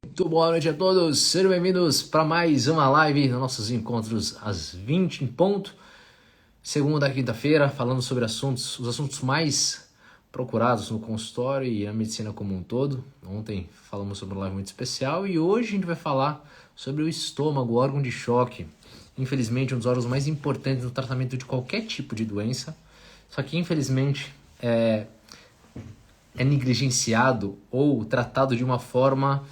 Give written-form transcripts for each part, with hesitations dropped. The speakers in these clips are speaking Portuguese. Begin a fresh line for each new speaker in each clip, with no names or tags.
Muito boa noite a todos, sejam bem-vindos para mais uma live nos nossos encontros às 20 em ponto, segunda a quinta-feira, falando sobre os assuntos mais procurados no consultório e a medicina como um todo. Ontem falamos sobre uma live muito especial e hoje a gente vai falar sobre o estômago, o órgão de choque. Infelizmente, um dos órgãos mais importantes no tratamento de qualquer tipo de doença, só que infelizmente é negligenciado ou tratado de uma forma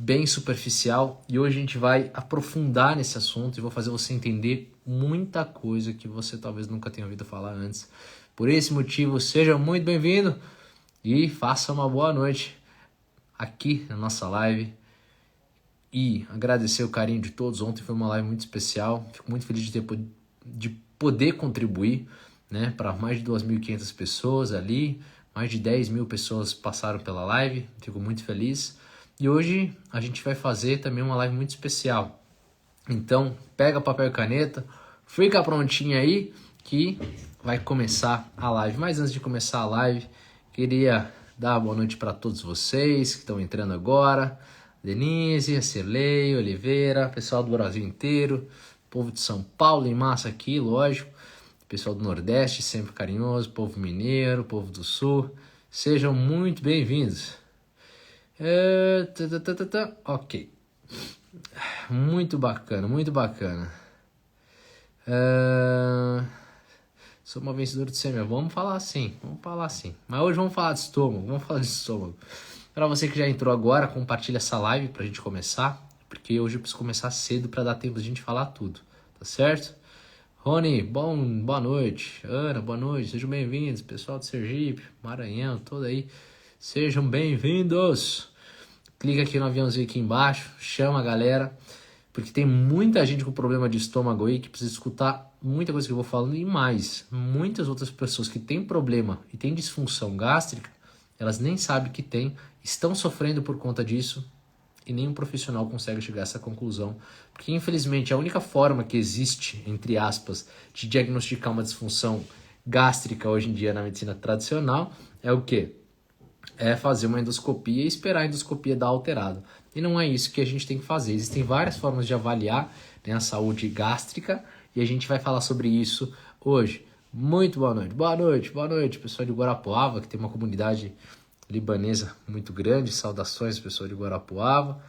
bem superficial, e hoje a gente vai aprofundar nesse assunto e vou fazer você entender muita coisa que você talvez nunca tenha ouvido falar antes. Por esse motivo, seja muito bem-vindo e faça uma boa noite aqui na nossa live. E agradecer o carinho de todos. Ontem foi uma live muito especial, fico muito feliz de poder contribuir, né, para mais de 2.500 pessoas ali, mais de 10 mil pessoas passaram pela live, fico muito feliz. E hoje a gente vai fazer também uma live muito especial. Então, pega papel e caneta, fica prontinho aí que vai começar a live. Mas antes de começar a live, queria dar boa noite para todos vocês que estão entrando agora. Denise, a Cirlei, Oliveira, pessoal do Brasil inteiro, povo de São Paulo em massa aqui, lógico. Pessoal do Nordeste, sempre carinhoso, povo mineiro, povo do Sul. Sejam muito bem-vindos. Ok. Muito bacana, muito bacana. Sou uma vencedora de sêmia. Vamos falar assim. Mas hoje vamos falar de estômago. Para você que já entrou agora, compartilha essa live pra gente começar, porque hoje eu preciso começar cedo para dar tempo de a gente falar tudo, tá certo? Rony, boa noite. Ana, boa noite. Sejam bem-vindos. Pessoal de Sergipe, Maranhão, todo aí. Sejam bem-vindos. Clica aqui no aviãozinho aqui embaixo, chama a galera, porque tem muita gente com problema de estômago aí que precisa escutar muita coisa que eu vou falando e mais. Muitas outras pessoas que têm problema e têm disfunção gástrica, elas nem sabem que tem, estão sofrendo por conta disso e nenhum profissional consegue chegar a essa conclusão. Porque infelizmente a única forma que existe, entre aspas, de diagnosticar uma disfunção gástrica hoje em dia na medicina tradicional é o quê? É fazer uma endoscopia e esperar a endoscopia dar alterado. E não é isso que a gente tem que fazer. Existem várias formas de avaliar, né, a saúde gástrica e a gente vai falar sobre isso hoje. Muito boa noite. Boa noite, pessoal de Guarapuava, que tem uma comunidade libanesa muito grande. Saudações, pessoal de Guarapuava.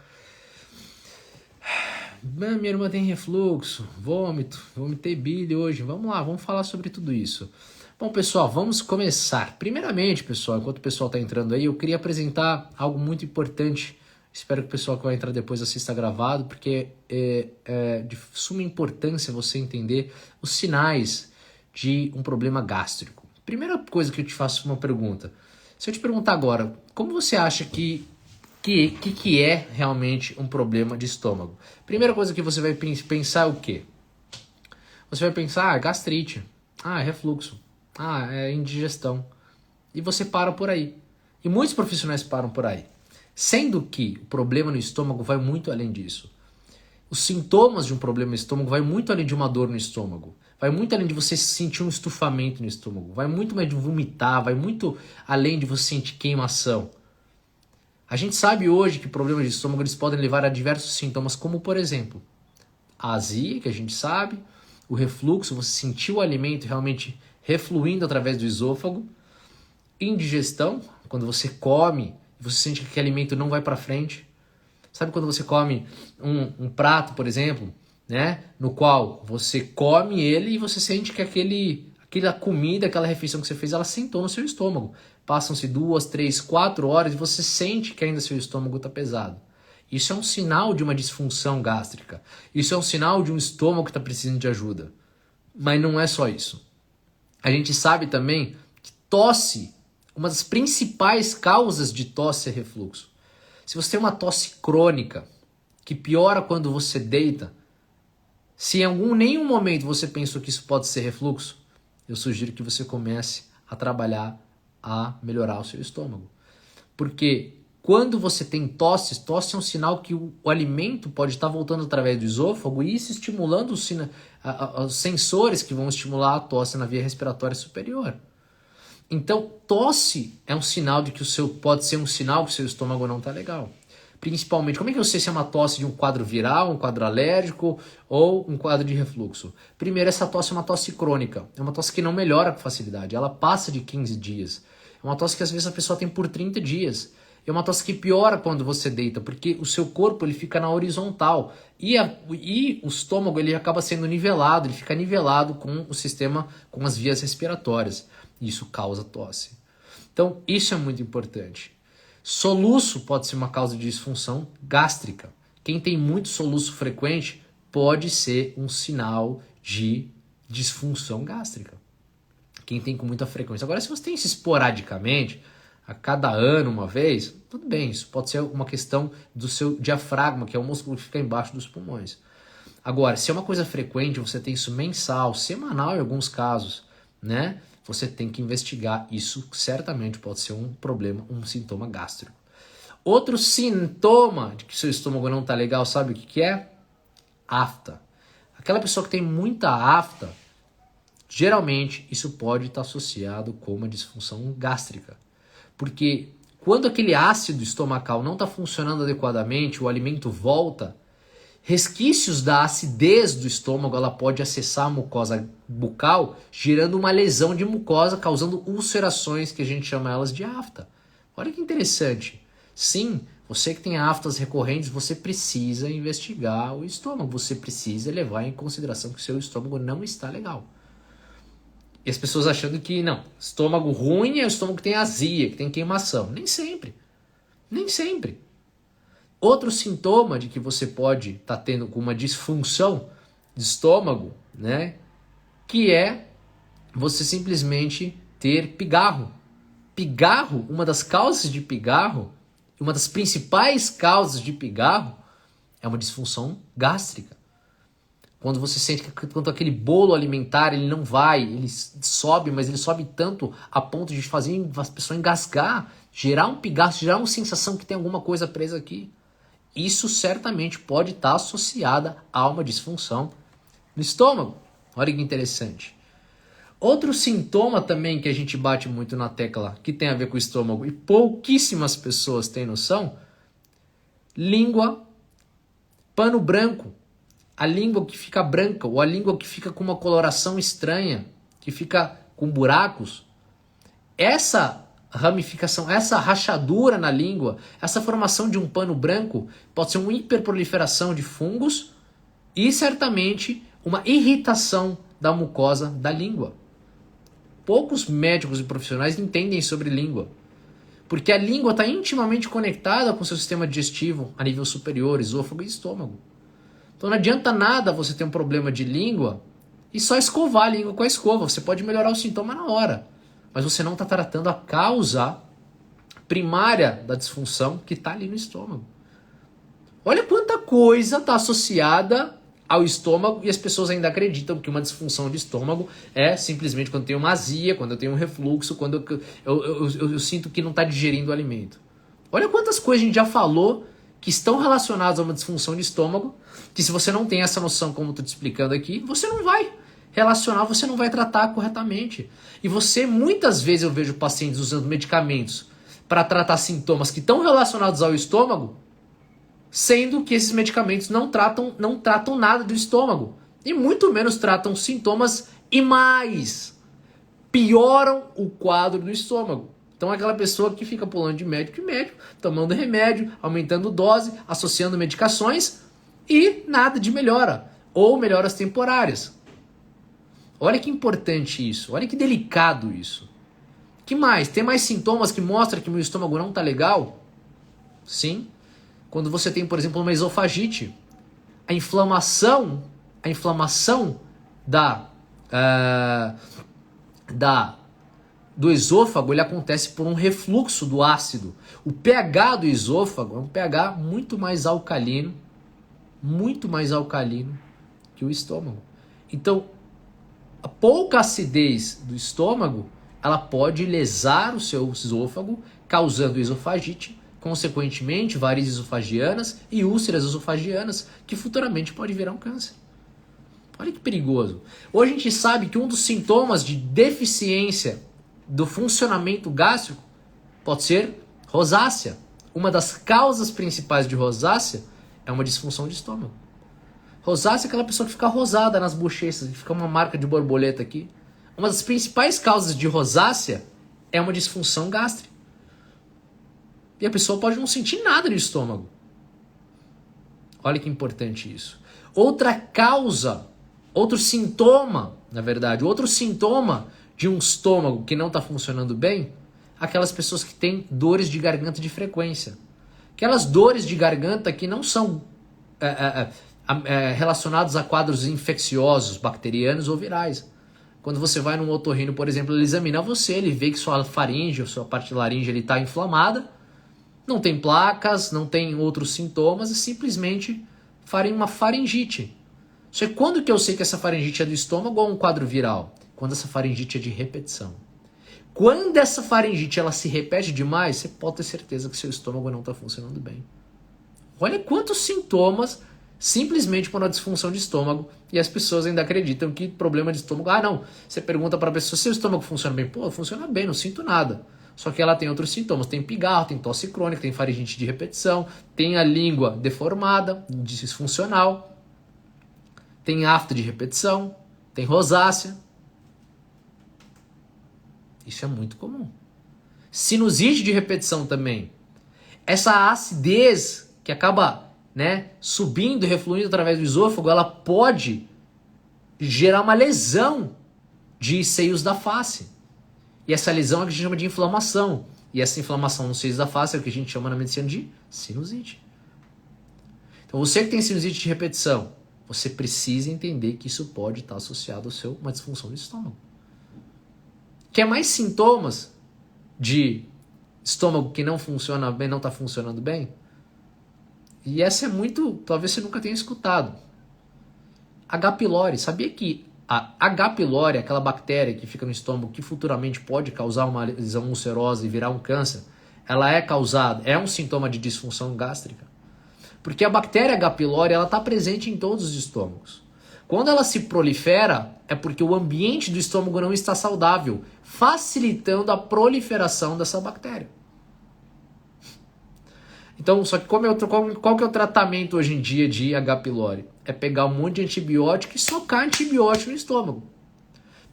Minha irmã tem refluxo, vomitei bile hoje. Vamos lá, vamos falar sobre tudo isso. Bom, pessoal, vamos começar. Primeiramente, pessoal, enquanto o pessoal está entrando aí, eu queria apresentar algo muito importante. Espero que o pessoal que vai entrar depois assista gravado, porque é de suma importância você entender os sinais de um problema gástrico. Primeira coisa que eu te faço uma pergunta. Se eu te perguntar agora, como você acha que é realmente um problema de estômago? Primeira coisa que você vai pensar é o quê? Você vai pensar, gastrite, refluxo. É indigestão. E você para por aí. E muitos profissionais param por aí. Sendo que o problema no estômago vai muito além disso. Os sintomas de um problema no estômago vai muito além de uma dor no estômago. Vai muito além de você sentir um estufamento no estômago. Vai muito mais de vomitar. Vai muito além de você sentir queimação. A gente sabe hoje que problemas de estômago eles podem levar a diversos sintomas, como por exemplo, a azia, que a gente sabe, o refluxo, você sentir o alimento realmente refluindo através do esôfago, indigestão, quando você come, você sente que aquele alimento não vai para frente. Sabe quando você come um prato, por exemplo, né, no qual você come ele e você sente que aquela comida, aquela refeição que você fez, ela sentou no seu estômago. Passam-se 2, 3, 4 horas e você sente que ainda seu estômago está pesado. Isso é um sinal de uma disfunção gástrica. Isso é um sinal de um estômago que está precisando de ajuda. Mas não é só isso. A gente sabe também que tosse, uma das principais causas de tosse é refluxo. Se você tem uma tosse crônica, que piora quando você deita, se em nenhum momento você pensou que isso pode ser refluxo, eu sugiro que você comece a trabalhar a melhorar o seu estômago. Porque quando você tem tosse é um sinal que o alimento pode estar voltando através do esôfago e isso estimulando os sensores que vão estimular a tosse na via respiratória superior. Então, tosse é um sinal de que pode ser um sinal que o seu estômago não está legal. principalmente, como é que eu sei se é uma tosse de um quadro viral, um quadro alérgico ou um quadro de refluxo? Primeiro, essa tosse é uma tosse crônica, é uma tosse que não melhora com facilidade, ela passa de 15 dias. É uma tosse que às vezes a pessoa tem por 30 dias. É uma tosse que piora quando você deita, porque o seu corpo ele fica na horizontal e o estômago ele acaba sendo nivelado, ele fica nivelado com o sistema, com as vias respiratórias. Isso causa tosse. Então, isso é muito importante. Soluço pode ser uma causa de disfunção gástrica. Quem tem muito soluço frequente pode ser um sinal de disfunção gástrica. Quem tem com muita frequência. Agora, se você tem isso esporadicamente, a cada ano, uma vez, tudo bem, isso pode ser uma questão do seu diafragma, que é o músculo que fica embaixo dos pulmões. Agora, se é uma coisa frequente, você tem isso mensal, semanal em alguns casos, né? Você tem que investigar. Isso certamente pode ser um problema, um sintoma gástrico. Outro sintoma de que seu estômago não está legal, sabe o que é? Afta. Aquela pessoa que tem muita afta, geralmente isso pode estar associado com uma disfunção gástrica. Porque quando aquele ácido estomacal não está funcionando adequadamente, o alimento volta, resquícios da acidez do estômago, ela pode acessar a mucosa bucal, gerando uma lesão de mucosa, causando ulcerações, que a gente chama elas de afta. Olha que interessante. Sim, você que tem aftas recorrentes, você precisa investigar o estômago, você precisa levar em consideração que o seu estômago não está legal. E as pessoas achando que, não, estômago ruim é o estômago que tem azia, que tem queimação. Nem sempre. Nem sempre. Outro sintoma de que você pode estar tendo uma disfunção de estômago, né? Que é você simplesmente ter pigarro. Pigarro, uma das causas de pigarro, uma das principais causas de pigarro é uma disfunção gástrica. Quando você sente que quando aquele bolo alimentar ele não vai, ele sobe, mas ele sobe tanto a ponto de fazer a pessoa engasgar, gerar um pigarro, gerar uma sensação que tem alguma coisa presa aqui. Isso certamente pode estar associada a uma disfunção no estômago. Olha que interessante. Outro sintoma também que a gente bate muito na tecla, que tem a ver com o estômago, e pouquíssimas pessoas têm noção, língua, pano branco. A língua que fica branca, ou a língua que fica com uma coloração estranha, que fica com buracos, essa ramificação, essa rachadura na língua, essa formação de um pano branco, pode ser uma hiperproliferação de fungos e certamente uma irritação da mucosa da língua. Poucos médicos e profissionais entendem sobre língua, porque a língua está intimamente conectada com o seu sistema digestivo a nível superior, esôfago e estômago. Então não adianta nada você ter um problema de língua e só escovar a língua com a escova. Você pode melhorar o sintoma na hora, mas você não está tratando a causa primária da disfunção que está ali no estômago. Olha quanta coisa está associada ao estômago e as pessoas ainda acreditam que uma disfunção de estômago é simplesmente quando tem uma azia, quando eu tenho um refluxo, quando eu sinto que não está digerindo o alimento. Olha quantas coisas a gente já falou que estão relacionadas a uma disfunção de estômago, que se você não tem essa noção, como eu estou te explicando aqui, você não vai relacionar, você não vai tratar corretamente. E você, muitas vezes eu vejo pacientes usando medicamentos para tratar sintomas que estão relacionados ao estômago, sendo que esses medicamentos não tratam nada do estômago, e muito menos tratam sintomas e mais pioram o quadro do estômago. Então aquela pessoa que fica pulando de médico em médico, tomando remédio, aumentando dose, associando medicações e nada de melhora, ou melhoras temporárias. Olha que importante isso, olha que delicado isso. Que mais? Tem mais sintomas que mostram que meu estômago não está legal? Sim. Quando você tem, por exemplo, uma esofagite, a inflamação do esôfago ele acontece por um refluxo do ácido. O pH do esôfago é um pH muito mais alcalino que o estômago. Então, a pouca acidez do estômago, ela pode lesar o seu esôfago, causando esofagite, consequentemente varizes esofagianas e úlceras esofagianas, que futuramente pode virar um câncer. Olha que perigoso. Hoje a gente sabe que um dos sintomas de deficiência do funcionamento gástrico pode ser rosácea. uma das causas principais de rosácea é uma disfunção de estômago. Rosácea é aquela pessoa que fica rosada nas bochechas, que fica uma marca de borboleta aqui. Uma das principais causas de rosácea é uma disfunção gástrica. E a pessoa pode não sentir nada no estômago. Olha que importante isso. Outra causa, outro sintoma, na verdade, outro sintoma de um estômago que não está funcionando bem, aquelas pessoas que têm dores de garganta de frequência. Aquelas dores de garganta que não são relacionadas a quadros infecciosos, bacterianos ou virais. Quando você vai num otorrino, por exemplo, ele examina você, ele vê que sua faringe, ou sua parte laringe está inflamada, não tem placas, não tem outros sintomas, é simplesmente uma faringite. Só que quando que eu sei que essa faringite é do estômago ou um quadro viral? Quando essa faringite é de repetição. Quando essa faringite ela se repete demais, você pode ter certeza que seu estômago não está funcionando bem. Olha quantos sintomas simplesmente por uma disfunção de estômago, e as pessoas ainda acreditam que problema de estômago... Ah, não, você pergunta para a pessoa, seu estômago funciona bem? Pô, funciona bem, não sinto nada. Só que ela tem outros sintomas, tem pigarro, tem tosse crônica, tem faringite de repetição, tem a língua deformada, disfuncional, tem afta de repetição, tem rosácea. Isso é muito comum. Sinusite de repetição também. Essa acidez que acaba, subindo e refluindo através do esôfago, ela pode gerar uma lesão de seios da face. E essa lesão é o que a gente chama de inflamação. E essa inflamação nos seios da face é o que a gente chama na medicina de sinusite. Então você que tem sinusite de repetição, você precisa entender que isso pode estar associado a uma disfunção do estômago. Quer mais sintomas de estômago que não funciona bem, não está funcionando bem? E essa é muito, talvez você nunca tenha escutado. H. pylori. Sabia que a H. pylori, aquela bactéria que fica no estômago que futuramente pode causar uma lesão ulcerosa e virar um câncer, ela é um sintoma de disfunção gástrica? Porque a bactéria H. pylori ela está presente em todos os estômagos. Quando ela se prolifera, é porque o ambiente do estômago não está saudável, facilitando a proliferação dessa bactéria. Então, só que qual que é o tratamento hoje em dia de H. pylori? É pegar um monte de antibiótico e socar antibiótico no estômago.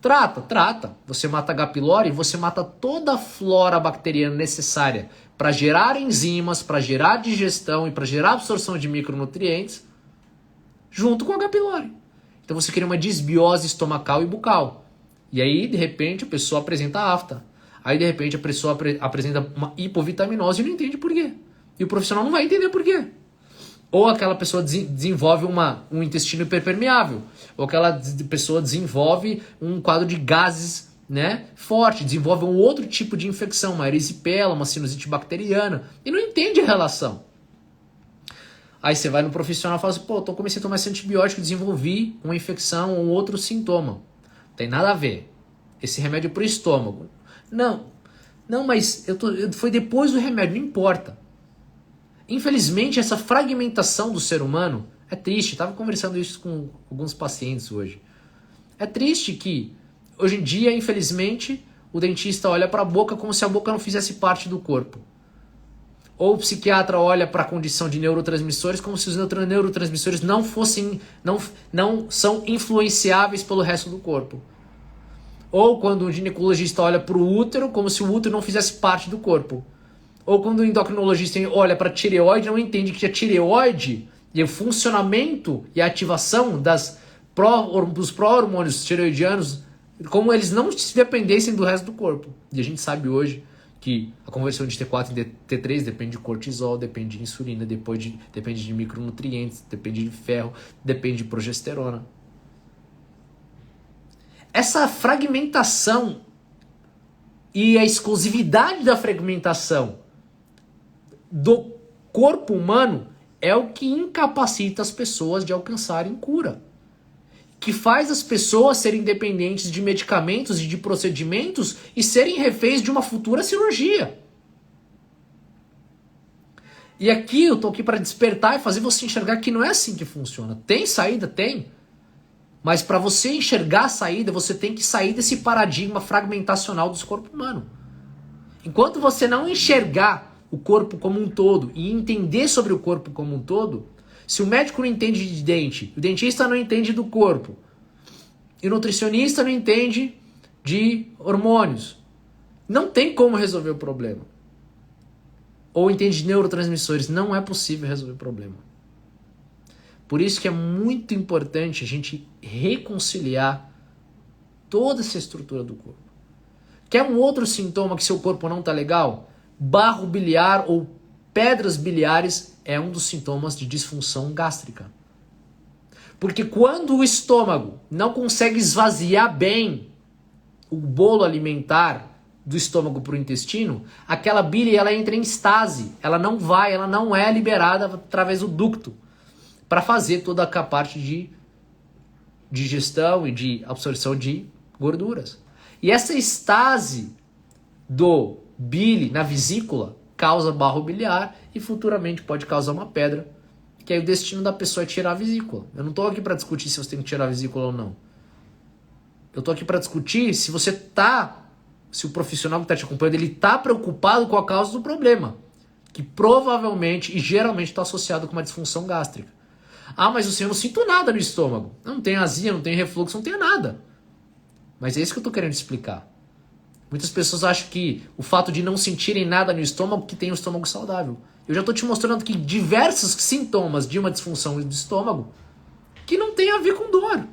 Trata. Você mata H. pylori, você mata toda a flora bacteriana necessária para gerar enzimas, para gerar digestão e para gerar absorção de micronutrientes, junto com H. pylori. Então você cria uma disbiose estomacal e bucal. E aí, de repente, a pessoa apresenta afta. Aí, de repente, a pessoa apresenta uma hipovitaminose e não entende por quê. E o profissional não vai entender por quê. Ou aquela pessoa desenvolve um intestino hiperpermeável. Ou aquela pessoa desenvolve um quadro de gases forte. Desenvolve um outro tipo de infecção, uma erisipela, uma sinusite bacteriana. E não entende a relação. Aí você vai no profissional e fala assim, comecei a tomar esse antibiótico, desenvolvi uma infecção ou um outro sintoma. Não tem nada a ver. Esse remédio é pro estômago. Não, mas foi depois do remédio, não importa. Infelizmente, essa fragmentação do ser humano é triste. Estava conversando isso com alguns pacientes hoje. É triste que, hoje em dia, infelizmente, o dentista olha para a boca como se a boca não fizesse parte do corpo. Ou o psiquiatra olha para a condição de neurotransmissores como se os neurotransmissores não são influenciáveis pelo resto do corpo. Ou quando o ginecologista olha para o útero como se o útero não fizesse parte do corpo. Ou quando o endocrinologista olha para a tireoide, não entende que a tireoide e o funcionamento e a ativação dos pró-hormônios tireoidianos, como eles não se dependessem do resto do corpo. E a gente sabe hoje que a conversão de T4 em T3 depende de cortisol, depende de insulina, depende de micronutrientes, depende de ferro, depende de progesterona. Essa fragmentação e a exclusividade da fragmentação do corpo humano é o que incapacita as pessoas de alcançarem cura. Que faz as pessoas serem dependentes de medicamentos e de procedimentos e serem reféns de uma futura cirurgia. E aqui eu tô aqui para despertar e fazer você enxergar que não é assim que funciona. Tem saída? Tem. Mas para você enxergar a saída, você tem que sair desse paradigma fragmentacional do corpo humano. Enquanto você não enxergar o corpo como um todo e entender sobre o corpo como um todo, se o médico não entende de dente, o dentista não entende do corpo, e o nutricionista não entende de hormônios, não tem como resolver o problema. Ou entende de neurotransmissores, não é possível resolver o problema. Por isso que é muito importante a gente reconciliar toda essa estrutura do corpo. Quer um outro sintoma que seu corpo não está legal? Barro biliar ou pedras biliares é um dos sintomas de disfunção gástrica. Porque quando o estômago não consegue esvaziar bem o bolo alimentar do estômago para o intestino, aquela bile ela entra em estase, ela não é liberada através do ducto para fazer toda a parte de digestão e de absorção de gorduras. E essa estase do bile na vesícula causa barro biliar e futuramente pode causar uma pedra, que aí o destino da pessoa é tirar a vesícula. Eu não estou aqui para discutir se você tem que tirar a vesícula ou não. Eu estou aqui para discutir se o profissional que está te acompanhando, ele está preocupado com a causa do problema, que provavelmente e geralmente está associado com uma disfunção gástrica. Ah, mas eu não sinto nada no estômago. Não tem azia, não tem refluxo, não tem nada. Mas é isso que eu estou querendo explicar. Muitas pessoas acham que o fato de não sentirem nada no estômago que tem um estômago saudável. Eu já estou te mostrando aqui diversos sintomas de uma disfunção do estômago que não tem a ver com dor.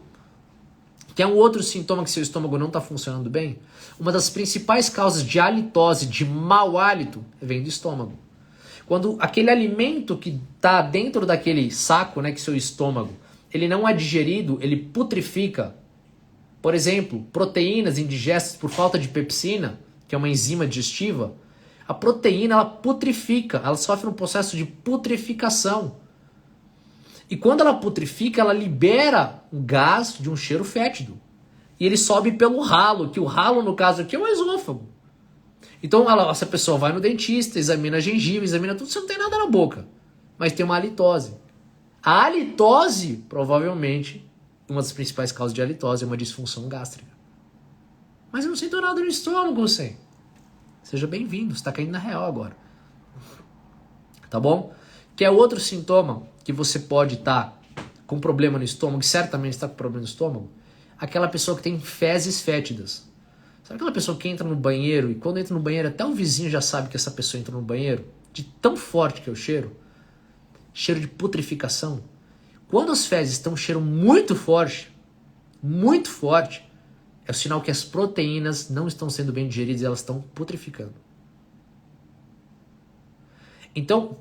Que é um outro sintoma que seu estômago não está funcionando bem. Uma das principais causas de halitose, de mau hálito, vem do estômago. Quando aquele alimento que está dentro daquele saco, né, que é seu estômago, ele não é digerido, ele putrifica. Por exemplo, proteínas indigestas por falta de pepsina, que é uma enzima digestiva, a proteína ela putrifica, ela sofre um processo de putrificação. E quando ela putrifica, ela libera um gás de um cheiro fétido. E ele sobe pelo ralo, que o ralo, no caso aqui, é o esôfago. Então, essa pessoa vai no dentista, examina a gengiva, examina tudo, você não tem nada na boca. Mas tem uma halitose. A halitose, provavelmente, uma das principais causas de halitose é uma disfunção gástrica. Mas eu não sinto nada no estômago, você. Seja bem-vindo, você está caindo na real agora. Tá bom? Que é outro sintoma que você pode estar com problema no estômago, que certamente está com problema no estômago, aquela pessoa que tem fezes fétidas. Sabe aquela pessoa que entra no banheiro e quando entra no banheiro até o vizinho já sabe que essa pessoa entrou no banheiro? De tão forte que é o cheiro. Cheiro de putrificação. Quando as fezes estão um cheiro muito forte, é o sinal que as proteínas não estão sendo bem digeridas e elas estão putrificando. Então,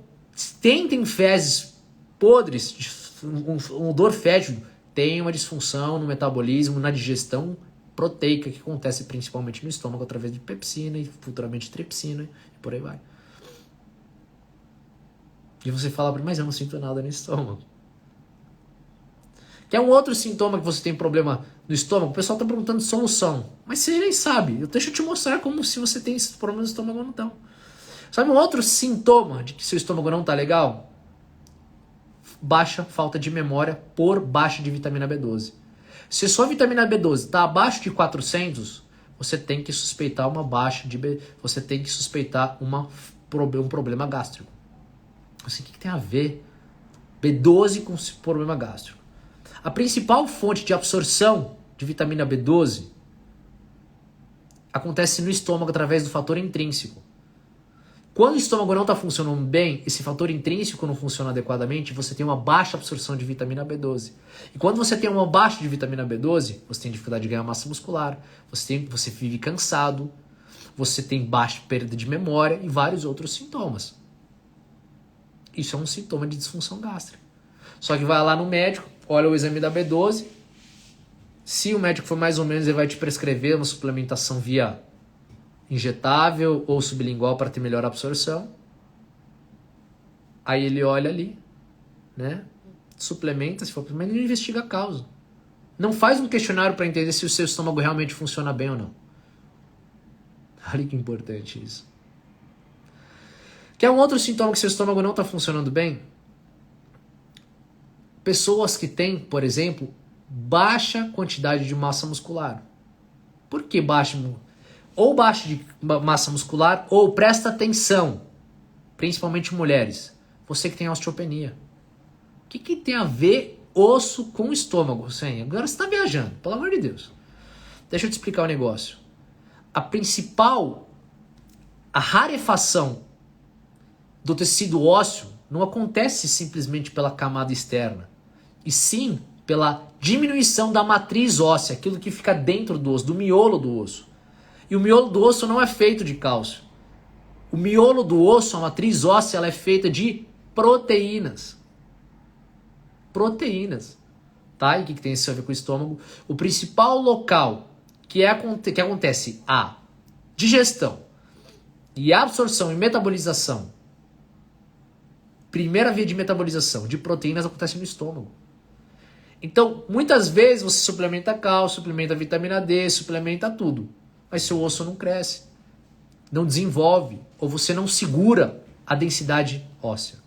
tentem fezes podres, um odor fétido, tem uma disfunção no metabolismo, na digestão proteica que acontece principalmente no estômago através de pepsina e futuramente tripsina e por aí vai. E você fala, mas eu não sinto nada no estômago. Que é um outro sintoma que você tem problema no estômago, o pessoal está perguntando solução. Mas você nem sabe, deixa eu te mostrar como se você tem esse problema no estômago ou não. Sabe um outro sintoma de que seu estômago não está legal? Baixa falta de memória por baixa de vitamina B12. Se sua vitamina B12 está abaixo de 400, você tem que suspeitar você tem que suspeitar um problema gástrico. Assim, o que tem a ver B12 com problema gástrico? A principal fonte de absorção de vitamina B12 acontece no estômago através do fator intrínseco. Quando o estômago não está funcionando bem, esse fator intrínseco não funciona adequadamente, você tem uma baixa absorção de vitamina B12. E quando você tem uma baixa de vitamina B12, você tem dificuldade de ganhar massa muscular, você vive cansado, você tem baixa perda de memória e vários outros sintomas. Isso é um sintoma de disfunção gástrica. Só que vai lá no médico, olha o exame da B12, se o médico for mais ou menos, ele vai te prescrever uma suplementação via injetável ou sublingual para ter melhor absorção. Aí ele olha ali, né? Suplementa, se for, mas ele não investiga a causa. Não faz um questionário para entender se o seu estômago realmente funciona bem ou não. Olha que importante isso. Quer um outro sintoma que seu estômago não está funcionando bem? Pessoas que têm, por exemplo, baixa quantidade de massa muscular. Por que baixa? Ou baixa de massa muscular, ou presta atenção. principalmente mulheres, você que tem osteopenia. O que tem a ver osso com estômago, Hussein? Agora você está viajando, pelo amor de Deus. Deixa eu te explicar o negócio. A rarefação do tecido ósseo não acontece simplesmente pela camada externa, e sim pela diminuição da matriz óssea, aquilo que fica dentro do osso, do miolo do osso. E o miolo do osso não é feito de cálcio. O miolo do osso, a matriz óssea, ela é feita de proteínas. Proteínas. Tá? E o que tem isso a ver com o estômago? O principal local que acontece a digestão e absorção e metabolização, primeira via de metabolização de proteínas acontece no estômago. Então, muitas vezes você suplementa cálcio, suplementa vitamina D, suplementa tudo, mas seu osso não cresce, não desenvolve, ou você não segura a densidade óssea.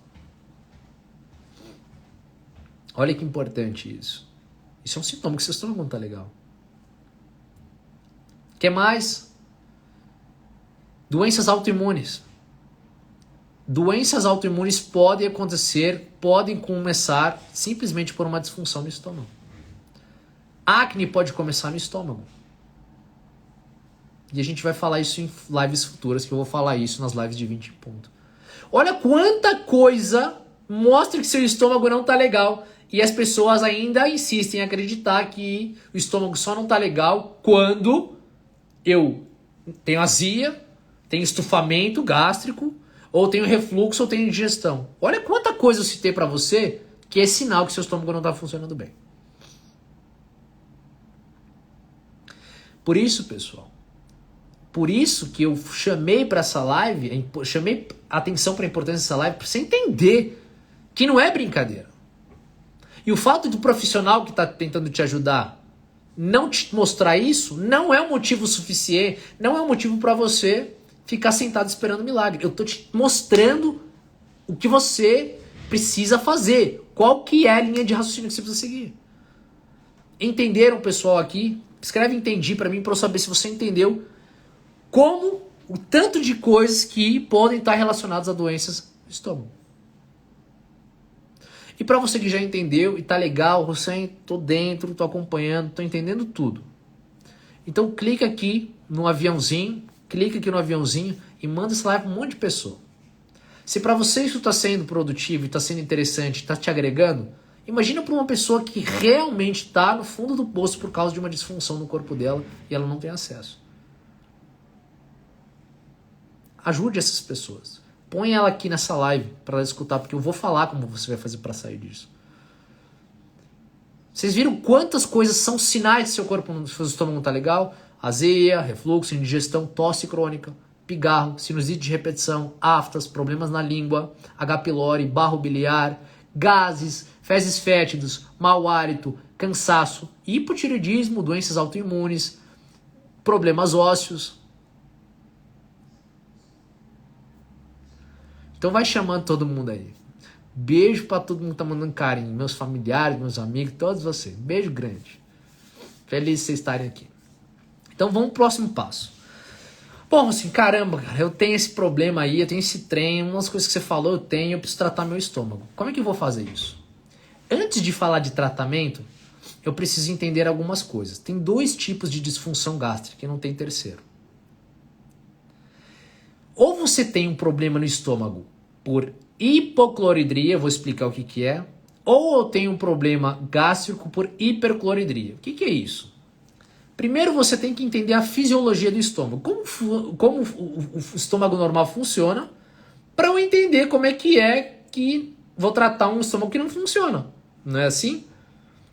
Olha que importante isso. Isso é um sintoma que seu estômago não está legal. O que mais? Doenças autoimunes. Doenças autoimunes podem começar simplesmente por uma disfunção no estômago. Acne pode começar no estômago. E a gente vai falar isso em lives futuras, que eu vou falar isso nas lives de 20 pontos. Olha quanta coisa mostra que seu estômago não tá legal. E as pessoas ainda insistem em acreditar que o estômago só não tá legal quando eu tenho azia, tenho estufamento gástrico, ou tenho refluxo, ou tenho indigestão. Olha quanta coisa eu citei pra você que é sinal que seu estômago não tá funcionando bem. Por isso, pessoal, por isso que eu chamei para essa live, chamei atenção para a importância dessa live, para você entender que não é brincadeira. E o fato do profissional que está tentando te ajudar não te mostrar isso, não é um motivo suficiente, não é um motivo para você ficar sentado esperando milagre. Eu estou te mostrando o que você precisa fazer, qual que é a linha de raciocínio que você precisa seguir. Entenderam, pessoal, aqui? Escreve entendi para mim, para eu saber se você entendeu como o tanto de coisas que podem estar relacionadas a doenças do estômago. E para você que já entendeu e tá legal, Hussein, tô dentro, tô acompanhando, tô entendendo tudo. Então clica aqui no aviãozinho e manda essa live para um monte de pessoa. Se para você isso está sendo produtivo, está sendo interessante, está te agregando, imagina para uma pessoa que realmente está no fundo do poço por causa de uma disfunção no corpo dela e ela não tem acesso. Ajude essas pessoas. Põe ela aqui nessa live para ela escutar, porque eu vou falar como você vai fazer para sair disso. Vocês viram quantas coisas são sinais de seu corpo, seu estômago não está legal? Azia, refluxo, indigestão, tosse crônica, pigarro, sinusite de repetição, aftas, problemas na língua, H. pylori, barro biliar, gases, fezes fétidos, mau hálito, cansaço, hipotireoidismo, doenças autoimunes, problemas ósseos. Então vai chamando todo mundo aí. Beijo pra todo mundo que tá mandando carinho. Meus familiares, meus amigos, todos vocês. Beijo grande. Feliz de vocês estarem aqui. Então vamos pro próximo passo. Bom, assim, caramba, cara, eu tenho esse problema aí, eu tenho esse trem, umas coisas que você falou, eu preciso tratar meu estômago. Como é que eu vou fazer isso? Antes de falar de tratamento, eu preciso entender algumas coisas. Tem 2 tipos de disfunção gástrica e não tem terceiro. Ou você tem um problema no estômago por hipocloridria, vou explicar o que é, ou eu tenho um problema gástrico por hipercloridria. O que é isso? Primeiro você tem que entender a fisiologia do estômago, como o estômago normal funciona, para eu entender como é que vou tratar um estômago que não funciona. Não é assim?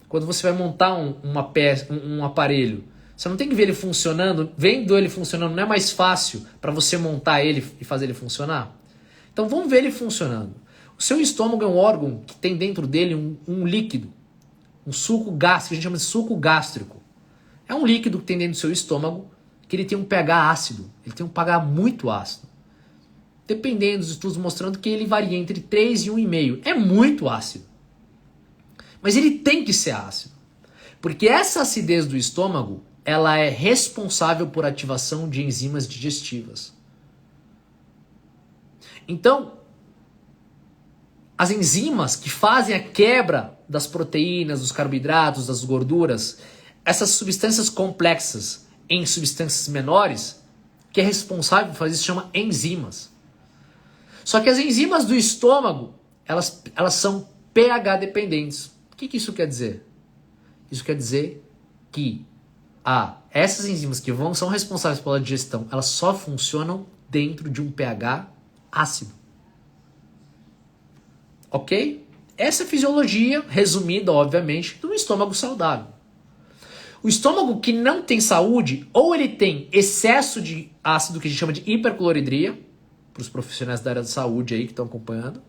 Quando você vai montar um aparelho, você não tem que ver ele funcionando. Vendo ele funcionando, não é mais fácil para você montar ele e fazer ele funcionar? Então vamos ver ele funcionando. O seu estômago é um órgão que tem dentro dele um líquido, um suco gástrico, a gente chama de suco gástrico. É um líquido que tem dentro do seu estômago, que ele tem um pH ácido, ele tem um pH muito ácido. Dependendo dos estudos mostrando que ele varia entre 3 e 1,5. É muito ácido. Mas ele tem que ser ácido. Porque essa acidez do estômago, ela é responsável por ativação de enzimas digestivas. Então, as enzimas que fazem a quebra das proteínas, dos carboidratos, das gorduras, essas substâncias complexas em substâncias menores, que é responsável por fazer isso, chama enzimas. Só que as enzimas do estômago, elas são pH dependentes. O que isso quer dizer? Isso quer dizer que essas enzimas que são responsáveis pela digestão, elas só funcionam dentro de um pH ácido. Ok? Essa é a fisiologia, resumida, obviamente, de um estômago saudável. O estômago que não tem saúde, ou ele tem excesso de ácido, que a gente chama de hipercloridria, para os profissionais da área da saúde aí que estão acompanhando,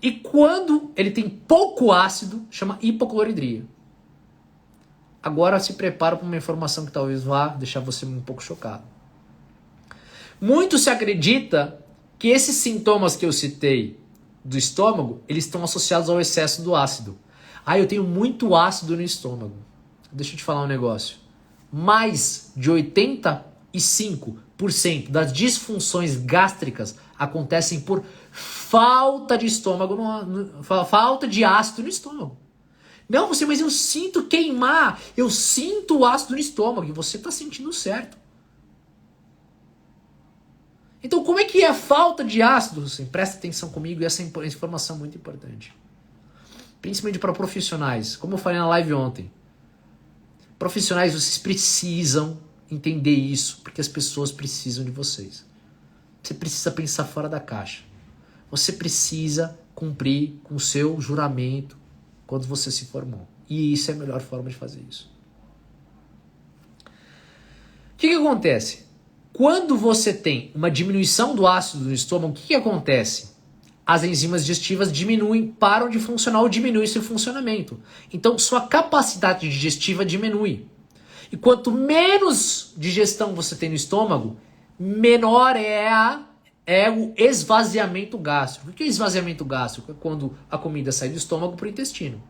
e quando ele tem pouco ácido, chama hipocloridria. Agora se prepara para uma informação que talvez vá deixar você um pouco chocado. Muito se acredita que esses sintomas que eu citei do estômago, eles estão associados ao excesso do ácido. Eu tenho muito ácido no estômago. Deixa eu te falar um negócio. Mais de 85% das disfunções gástricas acontecem por falta de estômago, falta de ácido no estômago. Não, mas eu sinto queimar, eu sinto o ácido no estômago, e você está sentindo certo. Então, como é que é a falta de ácido? Assim, presta atenção comigo, e essa informação é muito importante. Principalmente para profissionais, como eu falei na live ontem. Profissionais, vocês precisam entender isso, porque as pessoas precisam de vocês. Você precisa pensar fora da caixa. Você precisa cumprir com o seu juramento quando você se formou. E isso é a melhor forma de fazer isso. O que acontece? Quando você tem uma diminuição do ácido no estômago, o que acontece? As enzimas digestivas diminuem, param de funcionar ou diminuem seu funcionamento. Então, sua capacidade digestiva diminui. E quanto menos digestão você tem no estômago, menor é o esvaziamento gástrico. O que é esvaziamento gástrico? É quando a comida sai do estômago para o intestino.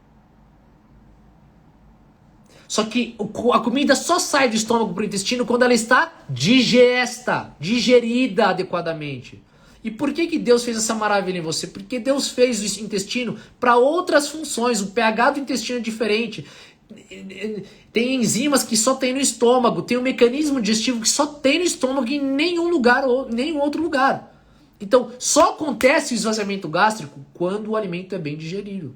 Só que a comida só sai do estômago para o intestino quando ela está digerida adequadamente. E por que Deus fez essa maravilha em você? Porque Deus fez o intestino para outras funções. O pH do intestino é diferente. Tem enzimas que só tem no estômago. Tem um mecanismo digestivo que só tem no estômago e em nenhum outro lugar. Então, só acontece o esvaziamento gástrico quando o alimento é bem digerido.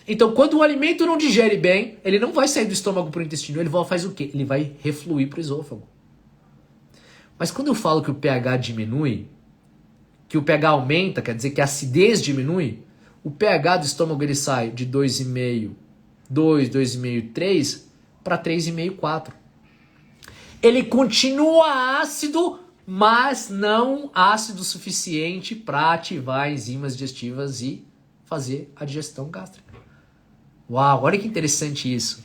Então, quando o alimento não digere bem, ele não vai sair do estômago para o intestino. Ele faz o quê? Ele vai refluir para o esôfago. Mas quando eu falo que o pH diminui, que o pH aumenta, quer dizer que a acidez diminui, o pH do estômago ele sai de 2,5, 2,5, 3 para 3,5, 4. Ele continua ácido, mas não ácido suficiente para ativar enzimas digestivas e fazer a digestão gástrica. Uau, olha que interessante isso.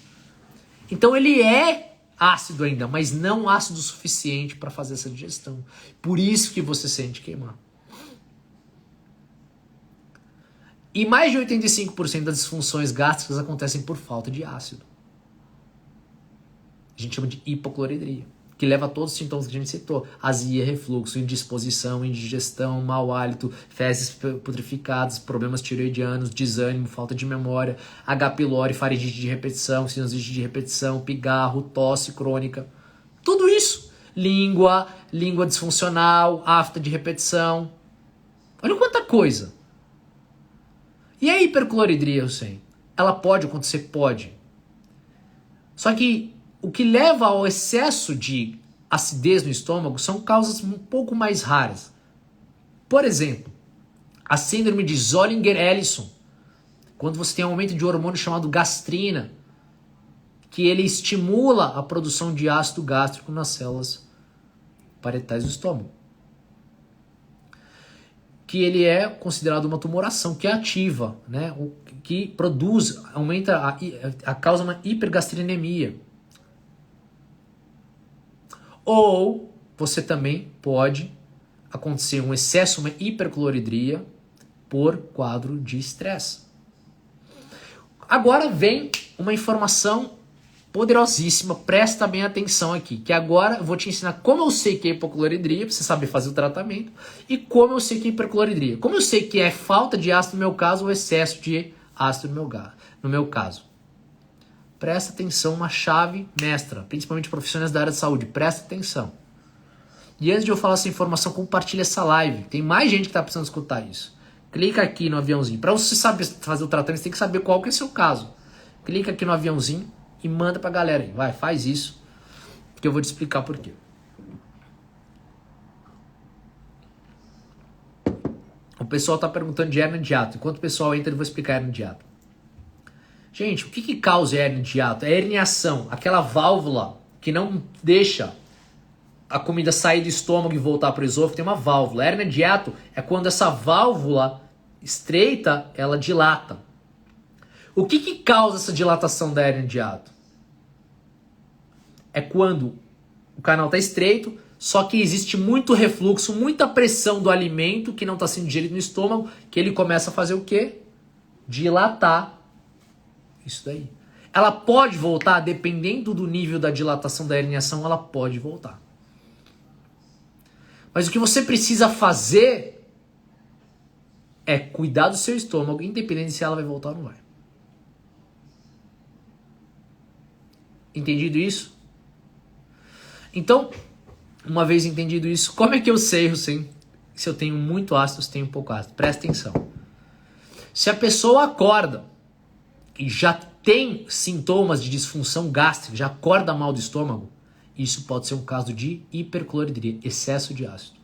Então ele é ácido ainda, mas não ácido suficiente para fazer essa digestão. Por isso que você sente queimar. E mais de 85% das disfunções gástricas acontecem por falta de ácido. A gente chama de hipocloridria, que leva a todos os sintomas que a gente citou. Azia, refluxo, indisposição, indigestão, mau hálito, fezes putrificadas, problemas tiroidianos, desânimo, falta de memória, H. pylori, faringite de repetição, sinusite de repetição, pigarro, tosse crônica. Tudo isso. Língua disfuncional, afta de repetição. Olha quanta coisa. E a hipercloridria, Hussein? Ela pode acontecer? Pode. Só que o que leva ao excesso de acidez no estômago são causas um pouco mais raras. Por exemplo, a síndrome de Zollinger-Ellison, quando você tem um aumento de hormônio chamado gastrina, que ele estimula a produção de ácido gástrico nas células parietais do estômago. Que ele é considerado uma tumoração, que é ativa, né? Que produz, aumenta, causa uma hipergastrinemia. Ou você também pode acontecer um excesso, uma hipercloridria por quadro de estresse. Agora vem uma informação poderosíssima, presta bem atenção aqui, que agora eu vou te ensinar como eu sei que é hipocloridria, pra você saber fazer o tratamento, e como eu sei que é hipercloridria. Como eu sei que é falta de ácido no meu caso ou excesso de ácido no meu caso. Presta atenção, uma chave mestra, principalmente profissionais da área de saúde, presta atenção. E antes de eu falar essa informação, compartilha essa live. Tem mais gente que está precisando escutar isso. Clica aqui no aviãozinho. Para você saber fazer o tratamento, você tem que saber qual que é o seu caso. Clica aqui no aviãozinho e manda pra galera aí. Vai, faz isso, que eu vou te explicar por quê. O pessoal tá perguntando de hernia de hiato. Enquanto o pessoal entra, eu vou explicar a hernia de hiato. Gente, o que causa hernia de hiato? É a herniação, aquela válvula que não deixa a comida sair do estômago e voltar para o esôfago, tem uma válvula. A hernia de hiato é quando essa válvula estreita, ela dilata. O que causa essa dilatação da hernia de hiato? É quando o canal está estreito, só que existe muito refluxo, muita pressão do alimento que não está sendo digerido no estômago, que ele começa a fazer o quê? Dilatar. Isso daí. Ela pode voltar, dependendo do nível da dilatação da herniação, ela pode voltar. Mas o que você precisa fazer é cuidar do seu estômago, independente se ela vai voltar ou não vai. Entendido isso? Então, uma vez entendido isso, como é que eu sei, Hussein, se eu tenho muito ácido ou se tenho pouco ácido? Presta atenção. Se a pessoa acorda e já tem sintomas de disfunção gástrica, já acorda mal do estômago, isso pode ser um caso de hipercloridria, excesso de ácido.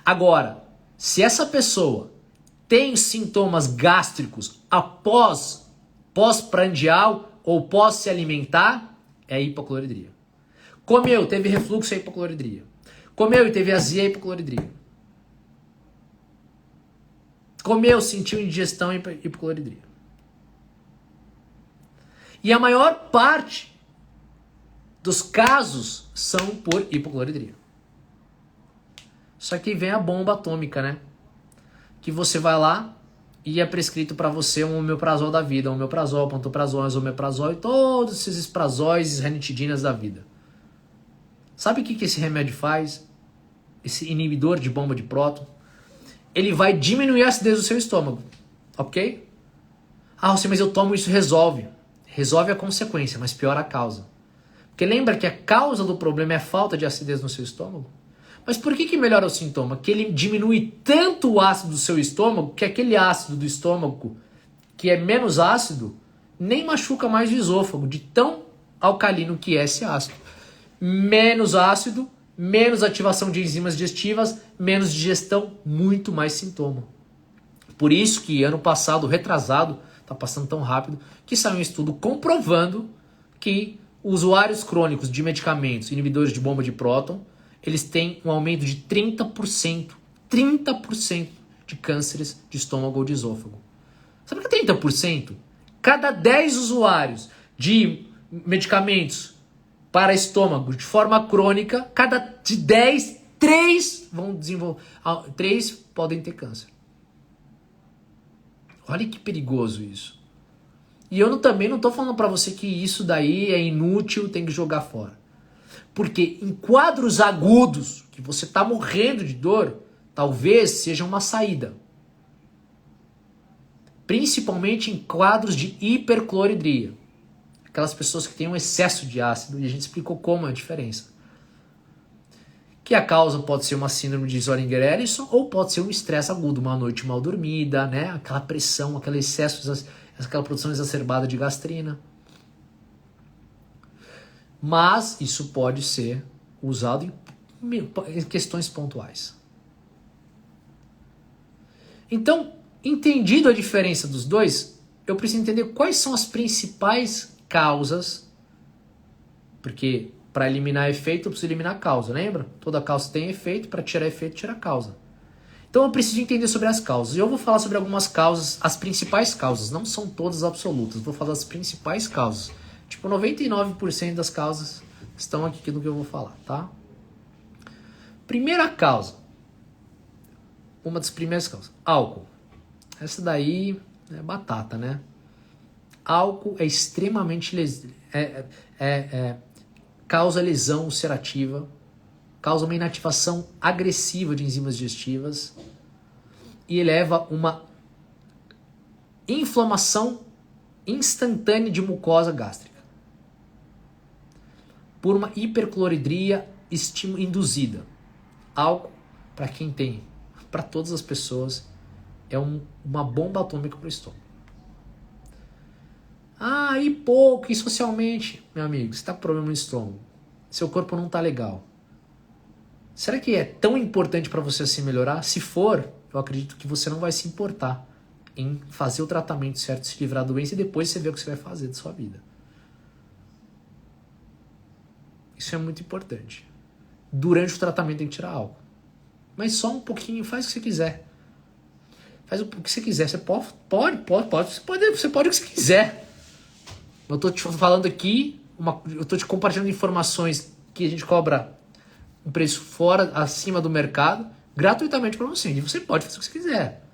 Agora, se essa pessoa tem sintomas gástricos pós-prandial ou pós se alimentar, é hipocloridria. Comeu, teve refluxo, é hipocloridria. Comeu e teve azia, é hipocloridria. Comeu, sentiu indigestão, é hipocloridria. E a maior parte dos casos são por hipocloridria. Só que vem a bomba atômica, né? Que você vai lá e é prescrito para você um omeprazol da vida, um omeprazol, pantoprazol, esomeprazol e todos esses prazóis e ranitidinas da vida. Sabe o que esse remédio faz? Esse inibidor de bomba de próton? Ele vai diminuir a acidez do seu estômago, ok? Ah, mas eu tomo isso, resolve. Resolve a consequência, mas piora a causa. Porque lembra que a causa do problema é a falta de acidez no seu estômago? Mas por que melhora o sintoma? Que ele diminui tanto o ácido do seu estômago, que aquele ácido do estômago, que é menos ácido, nem machuca mais o esôfago, de tão alcalino que é esse ácido. Menos ácido, menos ativação de enzimas digestivas, menos digestão, muito mais sintoma. Por isso que ano passado, retrasado, tá passando tão rápido, que saiu um estudo comprovando que usuários crônicos de medicamentos inibidores de bomba de próton, eles têm um aumento de 30% de cânceres de estômago ou de esôfago. Sabe o que é 30%? Cada 10 usuários de medicamentos para estômago de forma crônica, cada de 10, 3 vão desenvolver, 3 podem ter câncer. Olha que perigoso isso. E eu também não estou falando para você que isso daí é inútil, tem que jogar fora. Porque em quadros agudos, que você está morrendo de dor, talvez seja uma saída. Principalmente em quadros de hipercloridria. Aquelas pessoas que têm um excesso de ácido, e a gente explicou como é a diferença. Que a causa pode ser uma síndrome de Zollinger-Ellison ou pode ser um estresse agudo, uma noite mal dormida, né? Aquela pressão, aquele excesso, aquela produção exacerbada de gastrina. Mas isso pode ser usado em questões pontuais. Então, entendido a diferença dos dois, eu preciso entender quais são as principais causas, porque para eliminar efeito eu preciso eliminar a causa, lembra? Toda causa tem efeito, para tirar efeito, tira a causa. Então eu preciso entender sobre as causas. E eu vou falar sobre algumas causas, as principais causas, não são todas absolutas, vou falar das principais causas. Tipo, 99% das causas estão aqui no que eu vou falar, tá? Primeira causa. Uma das primeiras causas. Álcool. Essa daí é batata, né? Álcool é extremamente causa lesão ulcerativa, causa uma inativação agressiva de enzimas digestivas e eleva uma inflamação instantânea de mucosa gástrica por uma hipercloridria induzida. Álcool, para quem tem, para todas as pessoas, é uma bomba atômica para o estômago. Ah, e pouco, e socialmente, meu amigo, você está com problema no estômago, seu corpo não está legal. Será que é tão importante para você assim melhorar? Se for, eu acredito que você não vai se importar em fazer o tratamento certo, se livrar da doença e depois você vê o que você vai fazer da sua vida. Isso é muito importante. Durante o tratamento tem que tirar álcool. Mas só um pouquinho, faz o que você quiser. Faz o que você quiser. Você pode o que você quiser. Eu tô te falando aqui, eu tô te compartilhando informações que a gente cobra um preço fora, acima do mercado, gratuitamente para você. E você pode fazer o que você quiser.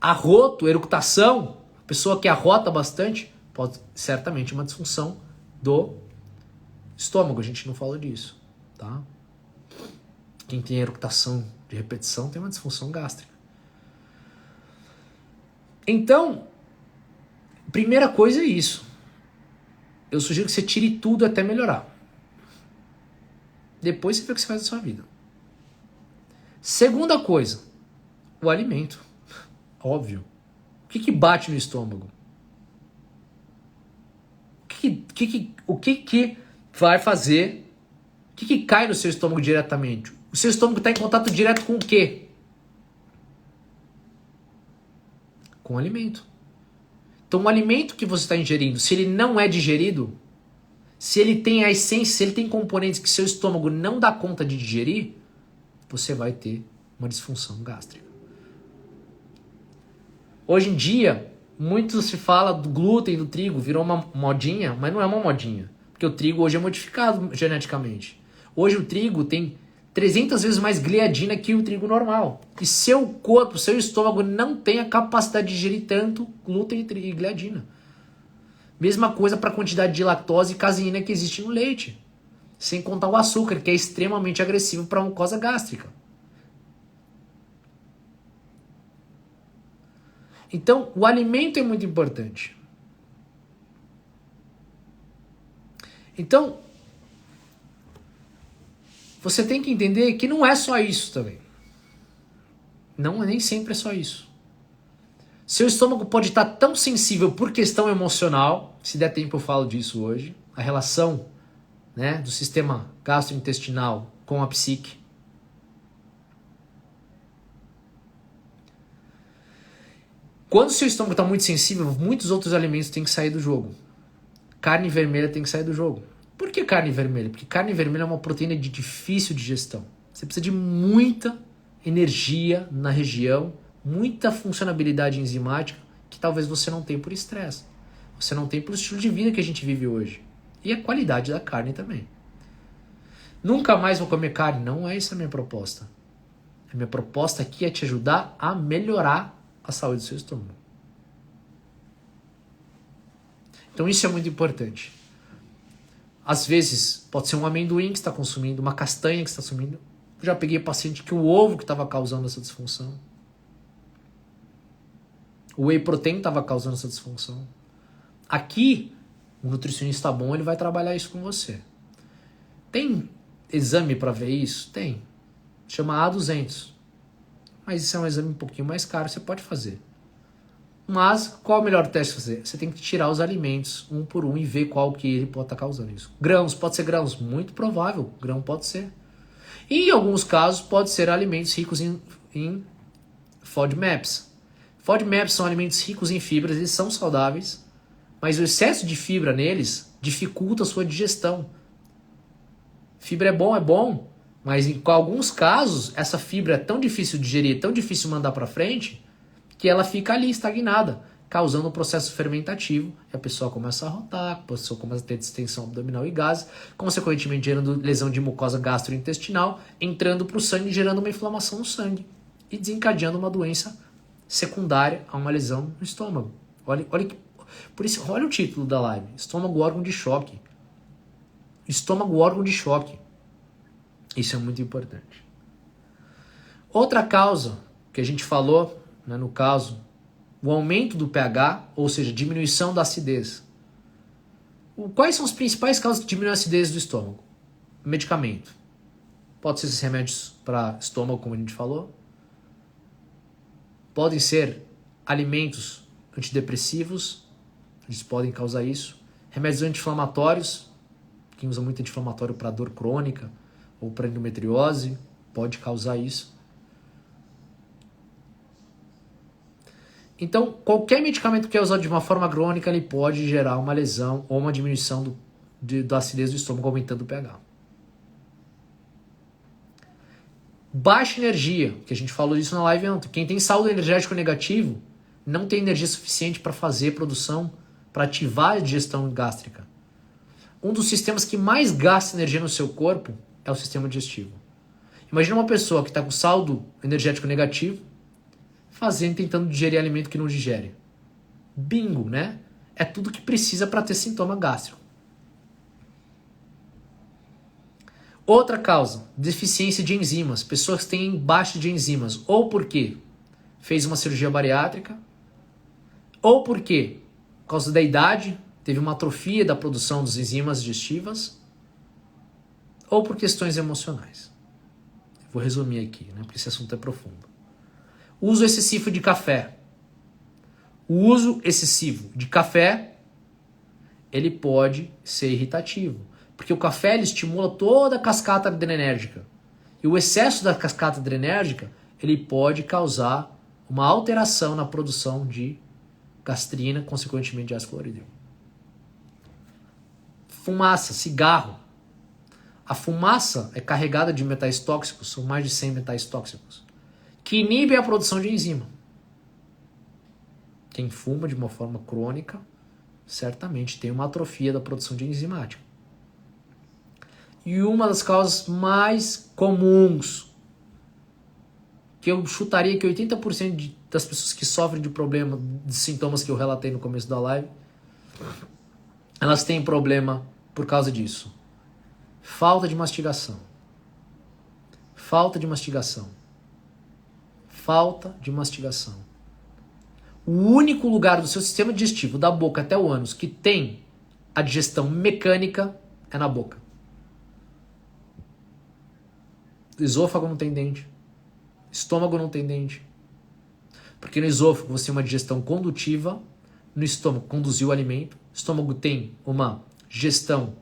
Arroto, eructação, pessoa que arrota bastante, pode certamente uma disfunção do estômago. A gente não fala disso, tá? Quem tem eructação de repetição tem uma disfunção gástrica. Então, primeira coisa é isso. Eu sugiro que você tire tudo até melhorar. Depois você vê o que você faz da sua vida. Segunda coisa, o alimento. Óbvio. O que bate no estômago? O que vai fazer? O que cai no seu estômago diretamente? O seu estômago está em contato direto com o quê? Com o alimento. Então o alimento que você está ingerindo, se ele não é digerido, se ele tem a essência, se ele tem componentes que seu estômago não dá conta de digerir, você vai ter uma disfunção gástrica. Hoje em dia, muito se fala do glúten, do trigo, virou uma modinha, mas não é uma modinha. Porque o trigo hoje é modificado geneticamente. Hoje o trigo tem 300 vezes mais gliadina que o trigo normal. E seu corpo, seu estômago não tem a capacidade de digerir tanto glúten e gliadina. Mesma coisa para a quantidade de lactose e caseína que existe no leite. Sem contar o açúcar, que é extremamente agressivo para a mucosa gástrica. Então, o alimento é muito importante. Então, você tem que entender que não é só isso também. Não, nem sempre é só isso. Seu estômago pode estar tão sensível por questão emocional, se der tempo eu falo disso hoje, a relação, né, do sistema gastrointestinal com a psique. Quando o seu estômago está muito sensível, muitos outros alimentos têm que sair do jogo. Carne vermelha tem que sair do jogo. Por que carne vermelha? Porque carne vermelha é uma proteína de difícil digestão. Você precisa de muita energia na região, muita funcionalidade enzimática que talvez você não tenha por estresse. Você não tem pelo estilo de vida que a gente vive hoje. E a qualidade da carne também. Nunca mais vou comer carne. Não é essa a minha proposta. A minha proposta aqui é te ajudar a melhorar a saúde do seu estômago. Então isso é muito importante. Às vezes pode ser um amendoim que você está consumindo, uma castanha que você está consumindo. Eu já peguei paciente que o ovo que estava causando essa disfunção. O whey protein estava causando essa disfunção. Aqui, o nutricionista bom ele vai trabalhar isso com você. Tem exame para ver isso? Tem. Chama A200. Mas isso é um exame um pouquinho mais caro, você pode fazer. Mas qual é o melhor teste fazer? Você tem que tirar os alimentos um por um e ver qual que ele pode estar causando isso. Grãos, pode ser grãos? Muito provável, grão pode ser. E em alguns casos pode ser alimentos ricos em FODMAPs. FODMAPs são alimentos ricos em fibras, eles são saudáveis, mas o excesso de fibra neles dificulta a sua digestão. Fibra é bom, mas em alguns casos essa fibra é tão difícil de digerir, tão difícil mandar para frente, que ela fica ali estagnada, causando um processo fermentativo, e a pessoa começa a arrotar, a pessoa começa a ter distensão abdominal e gases, consequentemente gerando lesão de mucosa gastrointestinal, entrando para o sangue, gerando uma inflamação no sangue e desencadeando uma doença secundária a uma lesão no estômago. Por isso, olha o título da live. Estômago, órgão de choque. Estômago, órgão de choque. Isso é muito importante. Outra causa que a gente falou, né, no caso, o aumento do pH, ou seja, diminuição da acidez. Quais são as principais causas que diminuem a acidez do estômago? Medicamento. Pode ser esses remédios para estômago, como a gente falou. Podem ser alimentos antidepressivos, eles podem causar isso. Remédios anti-inflamatórios, quem usa muito anti-inflamatório para dor crônica ou para endometriose, pode causar isso. Então, qualquer medicamento que é usado de uma forma crônica, ele pode gerar uma lesão ou uma diminuição da acidez do estômago, aumentando o pH. Baixa energia, que a gente falou disso na live ontem. Quem tem saldo energético negativo não tem energia suficiente para fazer produção, para ativar a digestão gástrica. Um dos sistemas que mais gasta energia no seu corpo é o sistema digestivo. Imagina uma pessoa que está com saldo energético negativo, tentando digerir alimento que não digere. Bingo, né? É tudo que precisa para ter sintoma gástrico. Outra causa, deficiência de enzimas. Pessoas que têm baixa de enzimas, ou porque fez uma cirurgia bariátrica, ou porque, por causa da idade, teve uma atrofia da produção das enzimas digestivas, ou por questões emocionais. Vou resumir aqui, né, porque esse assunto é profundo. Uso excessivo de café. O uso excessivo de café, ele pode ser irritativo. Porque o café ele estimula toda a cascata adrenérgica. E o excesso da cascata adrenérgica, ele pode causar uma alteração na produção de gastrina, consequentemente de ácido clorídrico. Fumaça, cigarro. A fumaça é carregada de metais tóxicos, são mais de 100 metais tóxicos, que inibem a produção de enzima. Quem fuma de uma forma crônica, certamente tem uma atrofia da produção de enzimática. E uma das causas mais comuns, que eu chutaria que 80% das pessoas que sofrem de problema, de sintomas que eu relatei no começo da live, elas têm problema por causa disso. Falta de mastigação. Falta de mastigação. Falta de mastigação. O único lugar do seu sistema digestivo, da boca até o ânus, que tem a digestão mecânica é na boca. O esôfago não tem dente. Estômago não tem dente. Porque no esôfago você tem uma digestão condutiva, no estômago conduzir o alimento, o estômago tem uma gestão,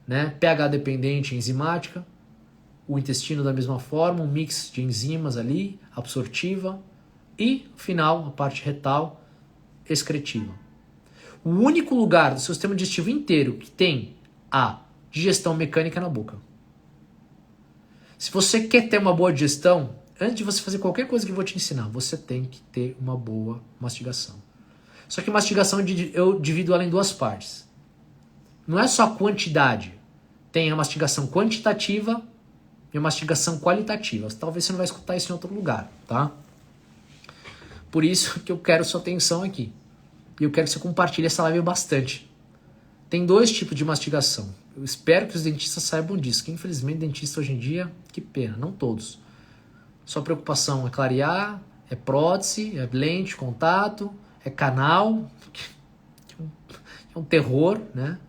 né, pH dependente enzimática, o intestino da mesma forma, um mix de enzimas ali, absortiva, e, no final, a parte retal, excretiva. O único lugar do seu sistema digestivo inteiro que tem a digestão mecânica é na boca. Se você quer ter uma boa digestão, antes de você fazer qualquer coisa que eu vou te ensinar, você tem que ter uma boa mastigação. Só que mastigação eu divido ela em duas partes. Não é só quantidade. Tem a mastigação quantitativa e a mastigação qualitativa. Talvez você não vai escutar isso em outro lugar, tá? Por isso que eu quero sua atenção aqui. E eu quero que você compartilhe essa live bastante. Tem dois tipos de mastigação. Eu espero que os dentistas saibam disso, que infelizmente dentista hoje em dia, que pena, não todos. Sua preocupação é clarear, é prótese, é lente, contato, é canal, que é um terror, né?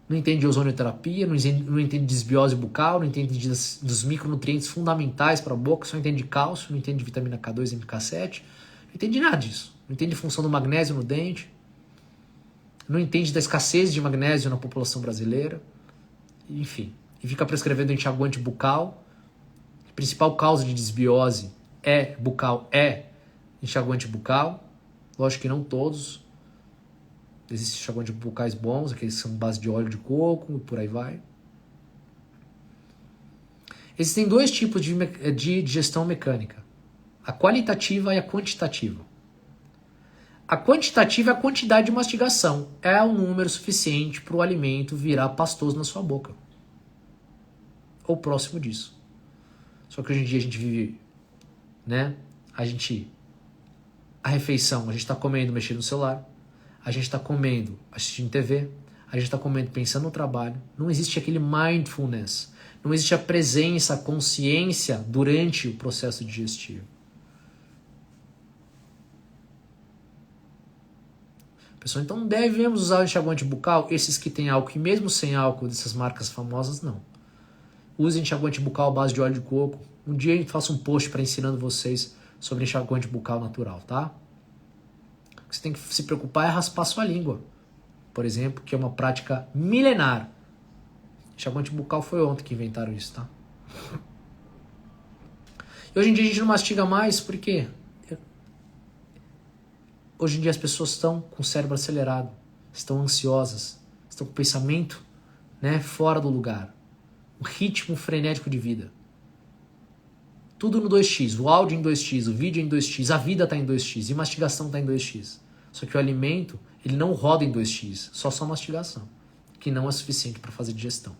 Não entende de ozonioterapia, não entende de desbiose bucal, não entende dos micronutrientes fundamentais para a boca, só entende de cálcio, não entende de vitamina K2 e K7, não entende de nada disso. Não entende de função do magnésio no dente, não entende da escassez de magnésio na população brasileira, enfim. E fica prescrevendo enxaguante bucal. A principal causa de desbiose bucal é enxaguante bucal. Lógico que não todos. Existem enxaguantes bucais bons, aqueles que são base de óleo de coco e por aí vai. Existem dois tipos de digestão mecânica. A qualitativa e a quantitativa. A quantitativa é a quantidade de mastigação. É o número suficiente para o alimento virar pastoso na sua boca. Ou próximo disso. Só que hoje em dia a gente vive, né? A gente a refeição, a gente está comendo mexendo no celular, a gente está comendo assistindo TV, a gente está comendo pensando no trabalho. Não existe aquele mindfulness, não existe a presença, a consciência durante o processo digestivo. Pessoal, então devemos usar o enxaguante bucal, esses que tem álcool, e mesmo sem álcool dessas marcas famosas, não. Use enxaguante bucal à base de óleo de coco. Um dia eu faço um post para ensinando vocês sobre enxaguante bucal natural, tá? O que você tem que se preocupar é raspar sua língua, por exemplo, que é uma prática milenar. Enxaguante bucal foi ontem que inventaram isso, tá? E hoje em dia a gente não mastiga mais, por quê? Hoje em dia as pessoas estão com o cérebro acelerado, estão ansiosas, estão com o pensamento, né, fora do lugar. Um ritmo frenético de vida. Tudo no 2x, o áudio em 2x, o vídeo em 2x, a vida está em 2x e a mastigação está em 2x. Só que o alimento, ele não roda em 2x, só mastigação, que não é suficiente para fazer digestão.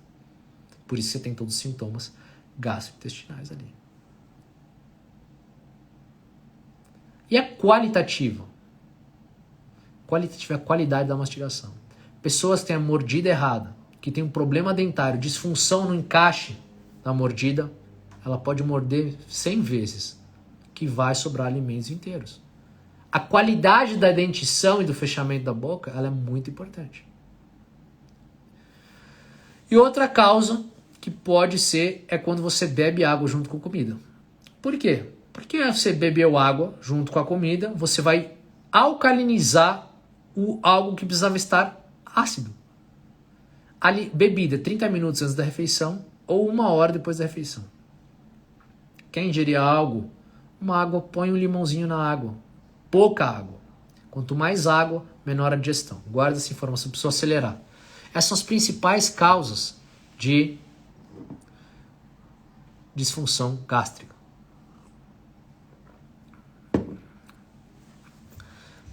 Por isso você tem todos os sintomas gastrointestinais ali. E a qualitativa? Qualitativa é a qualidade da mastigação. Pessoas que têm a mordida errada, que tem um problema dentário, disfunção no encaixe da mordida, ela pode morder 100 vezes, que vai sobrar alimentos inteiros. A qualidade da dentição e do fechamento da boca, ela é muito importante. E outra causa que pode ser é quando você bebe água junto com comida. Por quê? Porque você bebeu água junto com a comida, você vai alcalinizar algo que precisava estar ácido. Ali, bebida 30 minutos antes da refeição ou 1 hora depois da refeição. Quer ingerir algo? Uma água, põe um limãozinho na água. Pouca água. Quanto mais água, menor a digestão. Guarda essa informação para você acelerar. Essas são as principais causas de disfunção gástrica.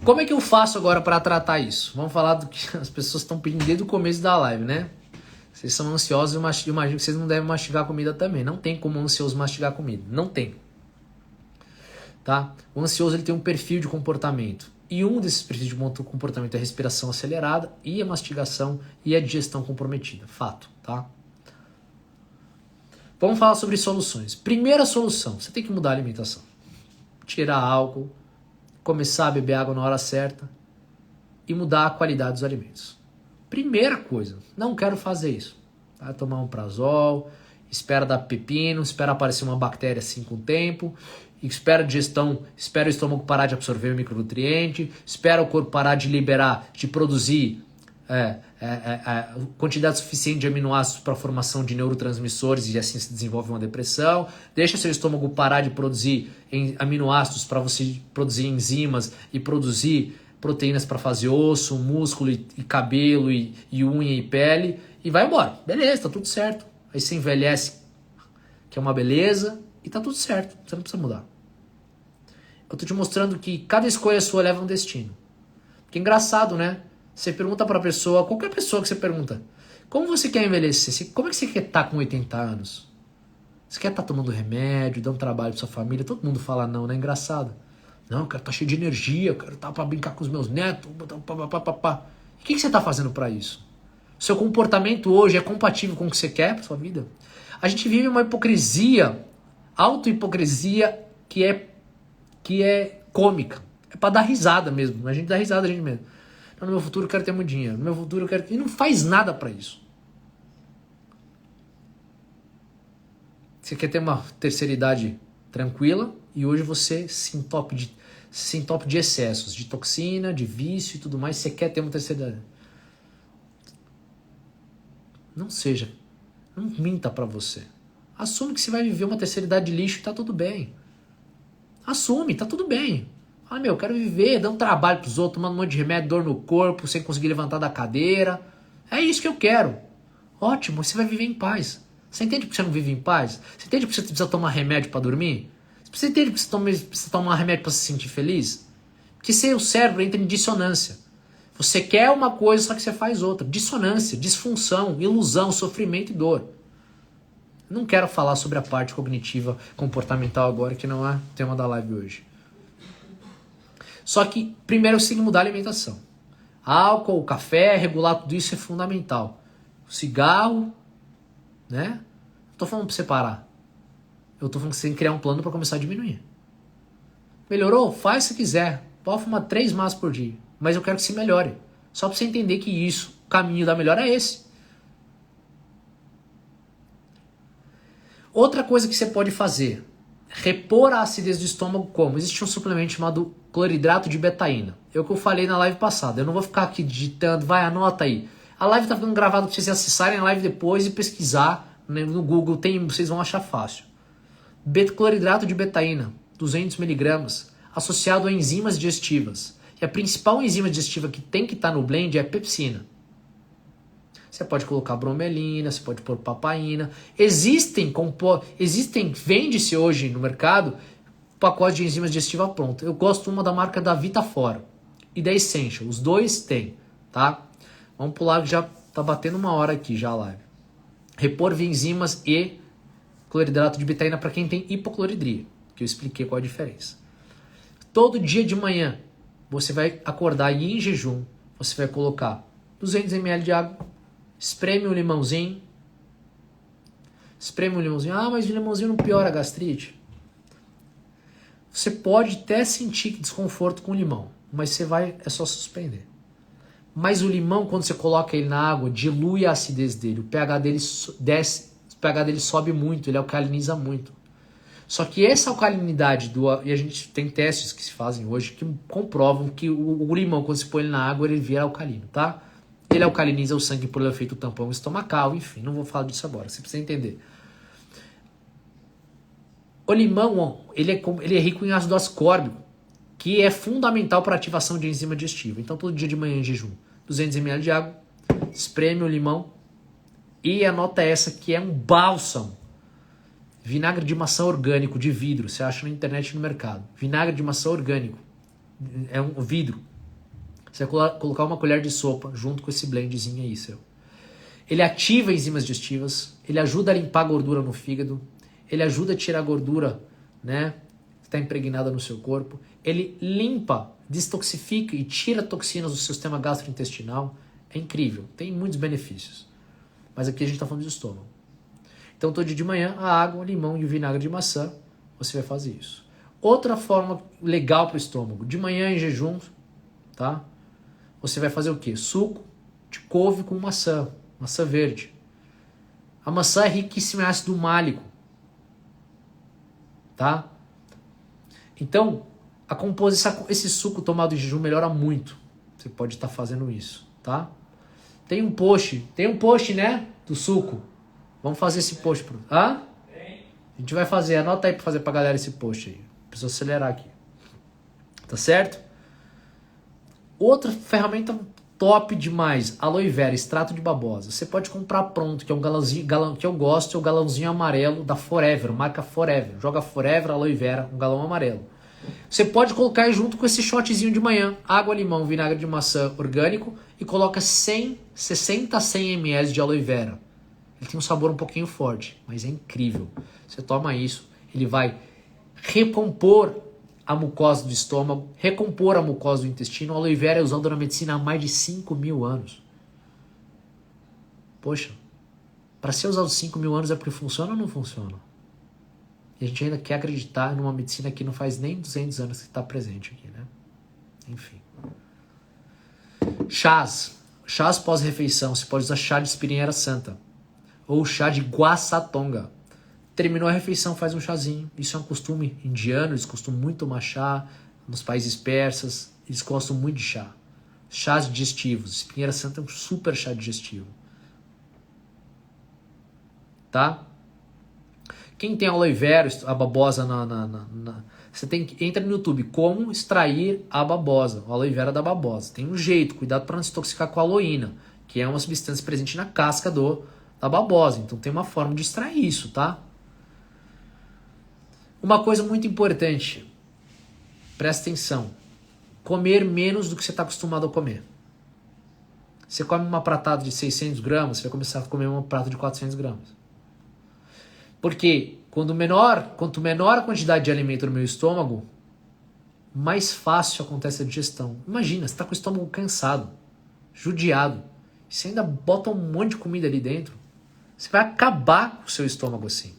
Como é que eu faço agora para tratar isso? Vamos falar do que as pessoas estão pedindo desde o começo da live, né? Vocês são ansiosos, eu imagino que vocês não devem mastigar comida também. Não tem como um ansioso mastigar comida. Não tem. Tá? O ansioso ele tem um perfil de comportamento. E um desses perfis de comportamento é a respiração acelerada e a mastigação e a digestão comprometida. Fato, tá? Vamos falar sobre soluções. Primeira solução, você tem que mudar a alimentação. Tirar álcool, começar a beber água na hora certa e mudar a qualidade dos alimentos. Primeira coisa, não quero fazer isso. Tá? Tomar um prazol, espera dar pepino, espera aparecer uma bactéria assim com o tempo, espera a digestão, espera o estômago parar de absorver o micronutriente, espera o corpo parar de liberar, de produzir quantidade suficiente de aminoácidos para a formação de neurotransmissores e assim se desenvolve uma depressão. Deixa seu estômago parar de produzir aminoácidos para você produzir enzimas e produzir proteínas para fazer osso, músculo e cabelo e unha e pele e vai embora. Beleza, tá tudo certo. Aí você envelhece, que é uma beleza, e tá tudo certo. Você não precisa mudar. Eu tô te mostrando que cada escolha sua leva a um destino. Que engraçado, né? Você pergunta pra pessoa, qualquer pessoa que você pergunta, como você quer envelhecer? Como é que você quer estar com 80 anos? Você quer estar tomando remédio, dando trabalho pra sua família? Todo mundo fala não, né? Engraçado. Não, eu quero estar cheio de energia, eu quero estar pra brincar com os meus netos. E o que você tá fazendo pra isso? Seu comportamento hoje é compatível com o que você quer pra sua vida? A gente vive uma hipocrisia, auto-hipocrisia que é cômica. É pra dar risada mesmo. A gente dá risada a gente mesmo. No meu futuro eu quero ter muito dinheiro. No meu futuro eu quero... E não faz nada pra isso. Você quer ter uma terceira idade tranquila e hoje você se entope de excessos, de toxina, de vício e tudo mais. Você quer ter uma terceira idade. Não seja. Não minta pra você. Assume que você vai viver uma terceira idade de lixo e tá tudo bem. Assume, tá tudo bem. Fala, eu quero viver, dando trabalho pros outros, tomando um monte de remédio, dor no corpo, sem conseguir levantar da cadeira. É isso que eu quero. Ótimo, você vai viver em paz. Você entende porque você não vive em paz? Você entende porque você precisa tomar remédio pra dormir? Você entende porque você precisa tomar remédio pra se sentir feliz? Porque seu cérebro entra em dissonância. Você quer uma coisa, só que você faz outra. Dissonância, disfunção, ilusão, sofrimento e dor. Não quero falar sobre a parte cognitiva comportamental agora, que não é tema da live hoje. Só que primeiro você tem que mudar a alimentação. Álcool, café, regular tudo isso é fundamental. Cigarro, né? Não tô falando pra você parar. Eu tô falando que você tem que criar um plano para começar a diminuir. Melhorou? Faz se quiser. Pode fumar 3 maços por dia. Mas eu quero que se melhore. Só pra você entender que isso, o caminho da melhora é esse. Outra coisa que você pode fazer, repor a acidez do estômago como? Existe um suplemento chamado cloridrato de betaína. É o que eu falei na live passada. Eu não vou ficar aqui digitando, vai, anota aí. A live tá ficando gravada para vocês acessarem a live depois e pesquisar, né, no Google, vocês vão achar fácil. Cloridrato de betaína, 200 miligramas, associado a enzimas digestivas. E a principal enzima digestiva que tem que estar no blend é a pepsina. Você pode colocar bromelina, você pode pôr papaina. Vende-se hoje no mercado pacote de enzimas digestivas pronto. Eu gosto uma da marca da Vitafora e da Essential. Os dois tem, tá? Vamos pular que já tá batendo 1 hora aqui já a live. Repor enzimas e cloridrato de betaína para quem tem hipocloridria, que eu expliquei qual a diferença. Todo dia de manhã você vai acordar e em jejum você vai colocar 200 ml de água, espreme um limãozinho. Ah, mas o limãozinho não piora a gastrite? Você pode até sentir desconforto com o limão, mas é só suspender. Mas o limão, quando você coloca ele na água, dilui a acidez dele, o pH dele desce, o pH dele sobe muito, ele alcaliniza muito. Só que essa alcalinidade, e a gente tem testes que se fazem hoje que comprovam que o limão, quando você põe ele na água, ele vira alcalino, tá? Ele alcaliniza o sangue por efeito tampão estomacal, enfim, não vou falar disso agora, você precisa entender. O limão, ele é rico em ácido ascórbico, que é fundamental para a ativação de enzima digestiva. Então, todo dia de manhã em jejum, 200 ml de água, espreme o limão e anota essa que é um bálsamo. Vinagre de maçã orgânico de vidro, você acha na internet e no mercado. Vinagre de maçã orgânico, é um vidro. Você vai colocar 1 colher de sopa junto com esse blendzinho aí, seu. Ele ativa enzimas digestivas, ele ajuda a limpar a gordura no fígado, ele ajuda a tirar a gordura, né, que está impregnada no seu corpo. Ele limpa, destoxifica e tira toxinas do sistema gastrointestinal. É incrível, tem muitos benefícios. Mas aqui a gente está falando de estômago. Então, todo dia de manhã, a água, o limão e o vinagre de maçã, você vai fazer isso. Outra forma legal para o estômago, de manhã em jejum, tá? Você vai fazer o quê? Suco de couve com maçã verde. A maçã é riquíssima em ácido málico, tá? Então, esse suco tomado em jejum melhora muito. Você pode estar fazendo isso, tá? Tem um post, né, do suco. Vamos fazer esse post. A gente vai fazer, anota aí para fazer pra galera esse post aí. Preciso acelerar aqui. Tá certo? Outra ferramenta top demais, aloe vera, extrato de babosa. Você pode comprar pronto, que é um galãozinho, que eu gosto, é o galãozinho amarelo da Forever, marca Forever. Joga Forever, aloe vera, um galão amarelo. Você pode colocar junto com esse shotzinho de manhã, água, limão, vinagre de maçã orgânico e coloca 60 a 100 ml de aloe vera. Ele tem um sabor um pouquinho forte, mas é incrível. Você toma isso, ele vai recompor a mucosa do estômago, recompor a mucosa do intestino. A aloe vera é usada na medicina há mais de 5.000 anos. Poxa, para ser usado 5.000 anos é porque funciona ou não funciona? E a gente ainda quer acreditar numa medicina que não faz nem 200 anos que está presente aqui, né? Enfim. Chás pós-refeição. Você pode usar chá de espinheira santa ou chá de guaçatonga. Terminou a refeição, faz um chazinho. Isso é um costume indiano, eles costumam muito tomar chá. Nos países persas, eles gostam muito de chá. Chás digestivos. Espinheira santa é um super chá digestivo. Tá? Quem tem aloe vera, a babosa você entra no YouTube, como extrair a babosa, a aloe vera da babosa. Tem um jeito, cuidado para não se intoxicar com a aloína, que é uma substância presente na casca da babosa. Então tem uma forma de extrair isso, tá? Uma coisa muito importante, presta atenção, comer menos do que você está acostumado a comer. Você come uma pratada de 600 gramas, você vai começar a comer uma prata de 400 gramas. Porque quanto menor a quantidade de alimento no meu estômago, mais fácil acontece a digestão. Imagina, você está com o estômago cansado, judiado, e você ainda bota um monte de comida ali dentro, você vai acabar com o seu estômago assim.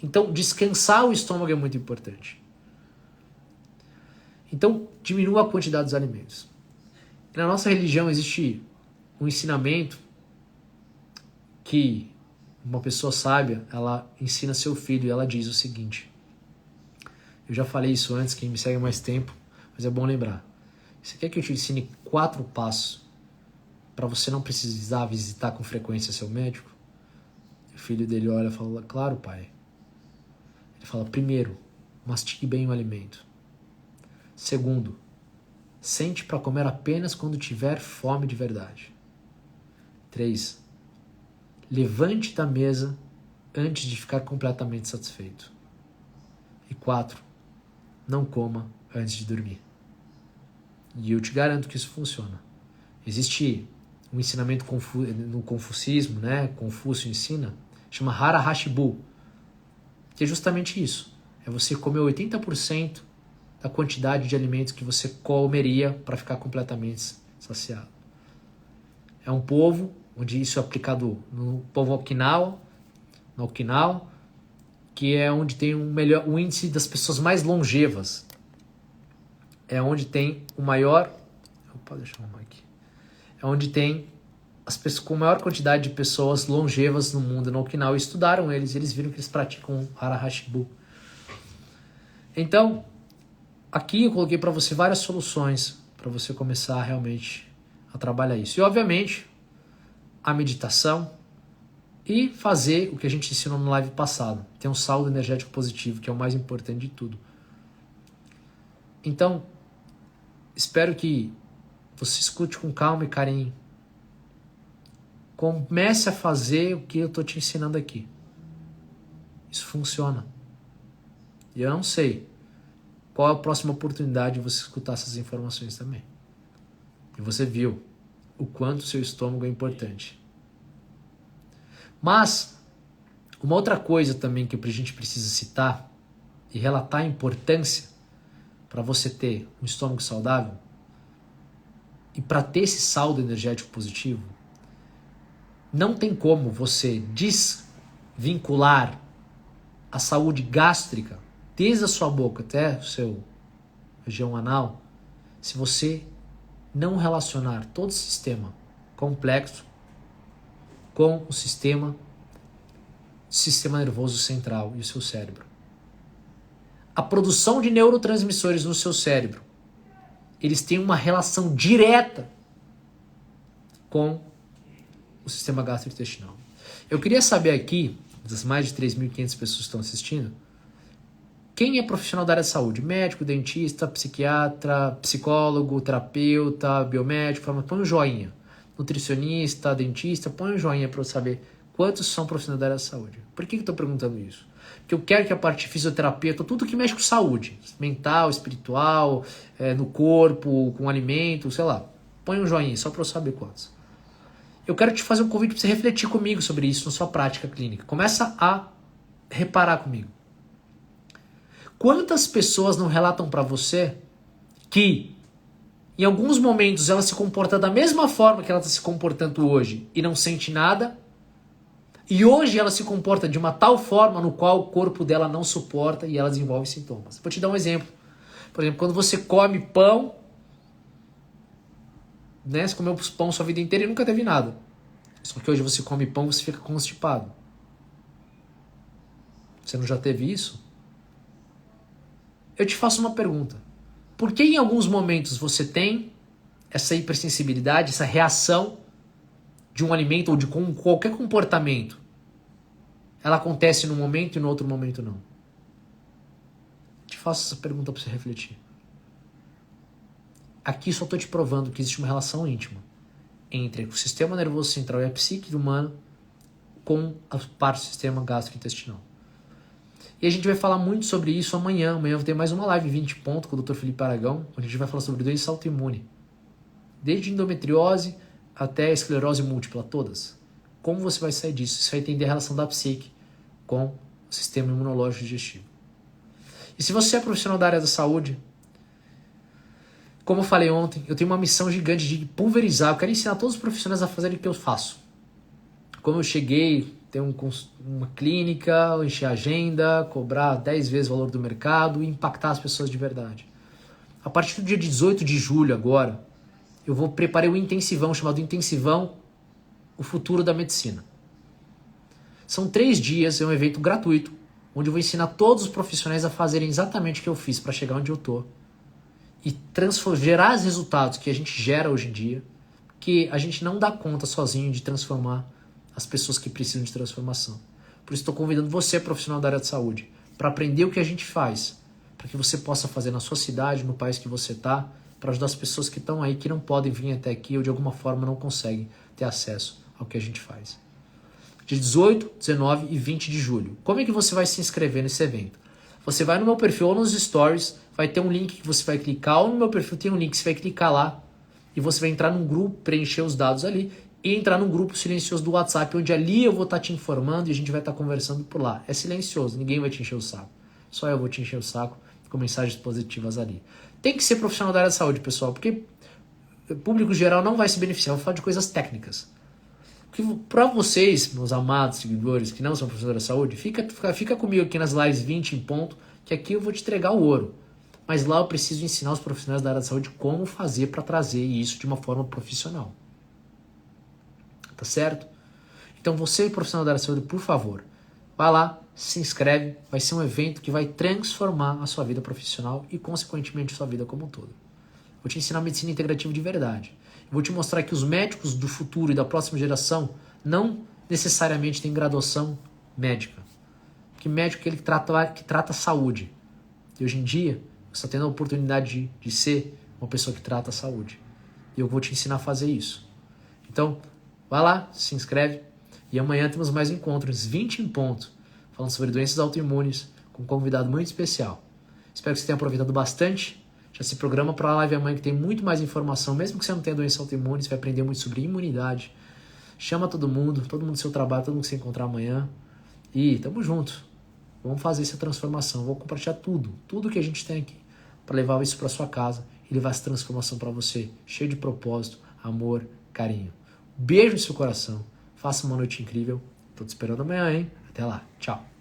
Então, descansar o estômago é muito importante. Então, diminua a quantidade dos alimentos. E na nossa religião existe um ensinamento que uma pessoa sábia, ela ensina seu filho e ela diz o seguinte. Eu já falei isso antes, quem me segue há mais tempo, mas é bom lembrar. Você quer que eu te ensine 4 passos para você não precisar visitar com frequência seu médico? O filho dele olha e fala, claro, pai. Ele fala, primeiro, mastigue bem o alimento. Segundo, sente para comer apenas quando tiver fome de verdade. 3. Levante da mesa antes de ficar completamente satisfeito. E 4. Não coma antes de dormir. E eu te garanto que isso funciona. Existe um ensinamento no confucismo, né? Confúcio ensina, chama Hara Hashibu, que é justamente isso. É você comer 80% da quantidade de alimentos que você comeria para ficar completamente saciado. É um povo onde isso é aplicado no povo Okinawa, que é onde tem o índice das pessoas mais longevas. É onde tem o maior... Opa, deixa eu arrumar aqui. É onde tem as pessoas com maior quantidade de pessoas longevas no mundo, no Okinawa. Estudaram eles viram que eles praticam Hara Hashibu. Então, aqui eu coloquei para você várias soluções para você começar realmente a trabalhar isso. E, obviamente, a meditação e fazer o que a gente ensinou no live passado. Ter um saldo energético positivo, que é o mais importante de tudo. Então, espero que você escute com calma e carinho. Comece a fazer o que eu estou te ensinando aqui. Isso funciona. E eu não sei qual é a próxima oportunidade de você escutar essas informações também. E você viu o quanto o seu estômago é importante. Mas, uma outra coisa também que a gente precisa citar e relatar a importância para você ter um estômago saudável e para ter esse saldo energético positivo, não tem como você desvincular a saúde gástrica desde a sua boca até o seu região anal se você não relacionar todo o sistema complexo com o sistema nervoso central e o seu cérebro. A produção de neurotransmissores no seu cérebro, eles têm uma relação direta com o sistema gastrointestinal. Eu queria saber aqui, das mais de 3.500 pessoas que estão assistindo, quem é profissional da área de saúde? Médico, dentista, psiquiatra, psicólogo, terapeuta, biomédico? Põe um joinha. Nutricionista, dentista, põe um joinha para eu saber quantos são profissionais da área de saúde. Por que eu estou perguntando isso? Porque eu quero que a parte de fisioterapeuta, tudo que mexe com saúde, mental, espiritual, no corpo, com alimento, sei lá, põe um joinha só para eu saber quantos. Eu quero te fazer um convite para você refletir comigo sobre isso na sua prática clínica. Começa a reparar comigo. Quantas pessoas não relatam para você que em alguns momentos ela se comporta da mesma forma que ela está se comportando hoje e não sente nada, e hoje ela se comporta de uma tal forma no qual o corpo dela não suporta e ela desenvolve sintomas. Vou te dar um exemplo. Por exemplo, quando você come pão, né, você comeu pão sua vida inteira e nunca teve nada. Só que hoje você come pão e você fica constipado. Você não já teve isso? Eu te faço uma pergunta. Por que em alguns momentos você tem essa hipersensibilidade, essa reação de um alimento ou de qualquer comportamento? Ela acontece num momento e no outro momento não. Te faço essa pergunta para você refletir. Aqui só estou te provando que existe uma relação íntima entre o sistema nervoso central e a psique humana com a parte do sistema gastrointestinal. E a gente vai falar muito sobre isso amanhã. Amanhã eu vou ter mais uma live 20 pontos com o Dr. Felipe Aragão, onde a gente vai falar sobre doença autoimune. Desde endometriose até esclerose múltipla, todas. Como você vai sair disso? Você vai entender a relação da psique com o sistema imunológico digestivo. E se você é profissional da área da saúde, como eu falei ontem, eu tenho uma missão gigante de pulverizar. Eu quero ensinar todos os profissionais a fazerem o que eu faço. Como eu cheguei, ter uma clínica, encher a agenda, cobrar 10 vezes o valor do mercado e impactar as pessoas de verdade. A partir do dia 18 de julho agora, eu preparei um intensivão chamado Intensivão O Futuro da Medicina. São 3 dias, é um evento gratuito, onde eu vou ensinar todos os profissionais a fazerem exatamente o que eu fiz para chegar onde eu estou. E gerar os resultados que a gente gera hoje em dia, que a gente não dá conta sozinho de transformar as pessoas que precisam de transformação. Por isso estou convidando você, profissional da área de saúde, para aprender o que a gente faz, para que você possa fazer na sua cidade, no país que você está, para ajudar as pessoas que estão aí, que não podem vir até aqui ou de alguma forma não conseguem ter acesso ao que a gente faz. Dia 18, 19 e 20 de julho. Como é que você vai se inscrever nesse evento? Você vai no meu perfil ou nos stories, vai ter um link que você vai clicar, ou no meu perfil tem um link que você vai clicar lá, e você vai entrar num grupo, preencher os dados ali, e entrar num grupo silencioso do WhatsApp, onde ali eu vou estar te informando e a gente vai estar conversando por lá. É silencioso, ninguém vai te encher o saco. Só eu vou te encher o saco com mensagens positivas ali. Tem que ser profissional da área de saúde, pessoal, porque o público geral não vai se beneficiar. Eu vou falar de coisas técnicas. Para vocês, meus amados seguidores que não são profissionais da saúde, fica comigo aqui nas lives 20 em ponto, que aqui eu vou te entregar o ouro. Mas lá eu preciso ensinar os profissionais da área da saúde como fazer para trazer isso de uma forma profissional. Tá certo? Então você, profissional da área da saúde, por favor, vai lá, se inscreve, vai ser um evento que vai transformar a sua vida profissional e, consequentemente, a sua vida como um todo. Vou te ensinar medicina integrativa de verdade. Vou te mostrar que os médicos do futuro e da próxima geração não necessariamente têm graduação médica. Porque médico é aquele que trata a saúde. E hoje em dia, você está tendo a oportunidade de ser uma pessoa que trata a saúde. E eu vou te ensinar a fazer isso. Então, vai lá, se inscreve. E amanhã temos mais encontros, 20 em ponto, falando sobre doenças autoimunes, com um convidado muito especial. Espero que você tenha aproveitado bastante. Já se programa para a live amanhã que tem muito mais informação. Mesmo que você não tenha doença autoimune, você vai aprender muito sobre imunidade. Chama todo mundo do seu trabalho, todo mundo que você encontrar amanhã. E tamo junto. Vamos fazer essa transformação. Vou compartilhar tudo que a gente tem aqui, para levar isso para sua casa e levar essa transformação para você, cheio de propósito, amor, carinho. Beijo no seu coração. Faça uma noite incrível. Tô te esperando amanhã, hein? Até lá. Tchau.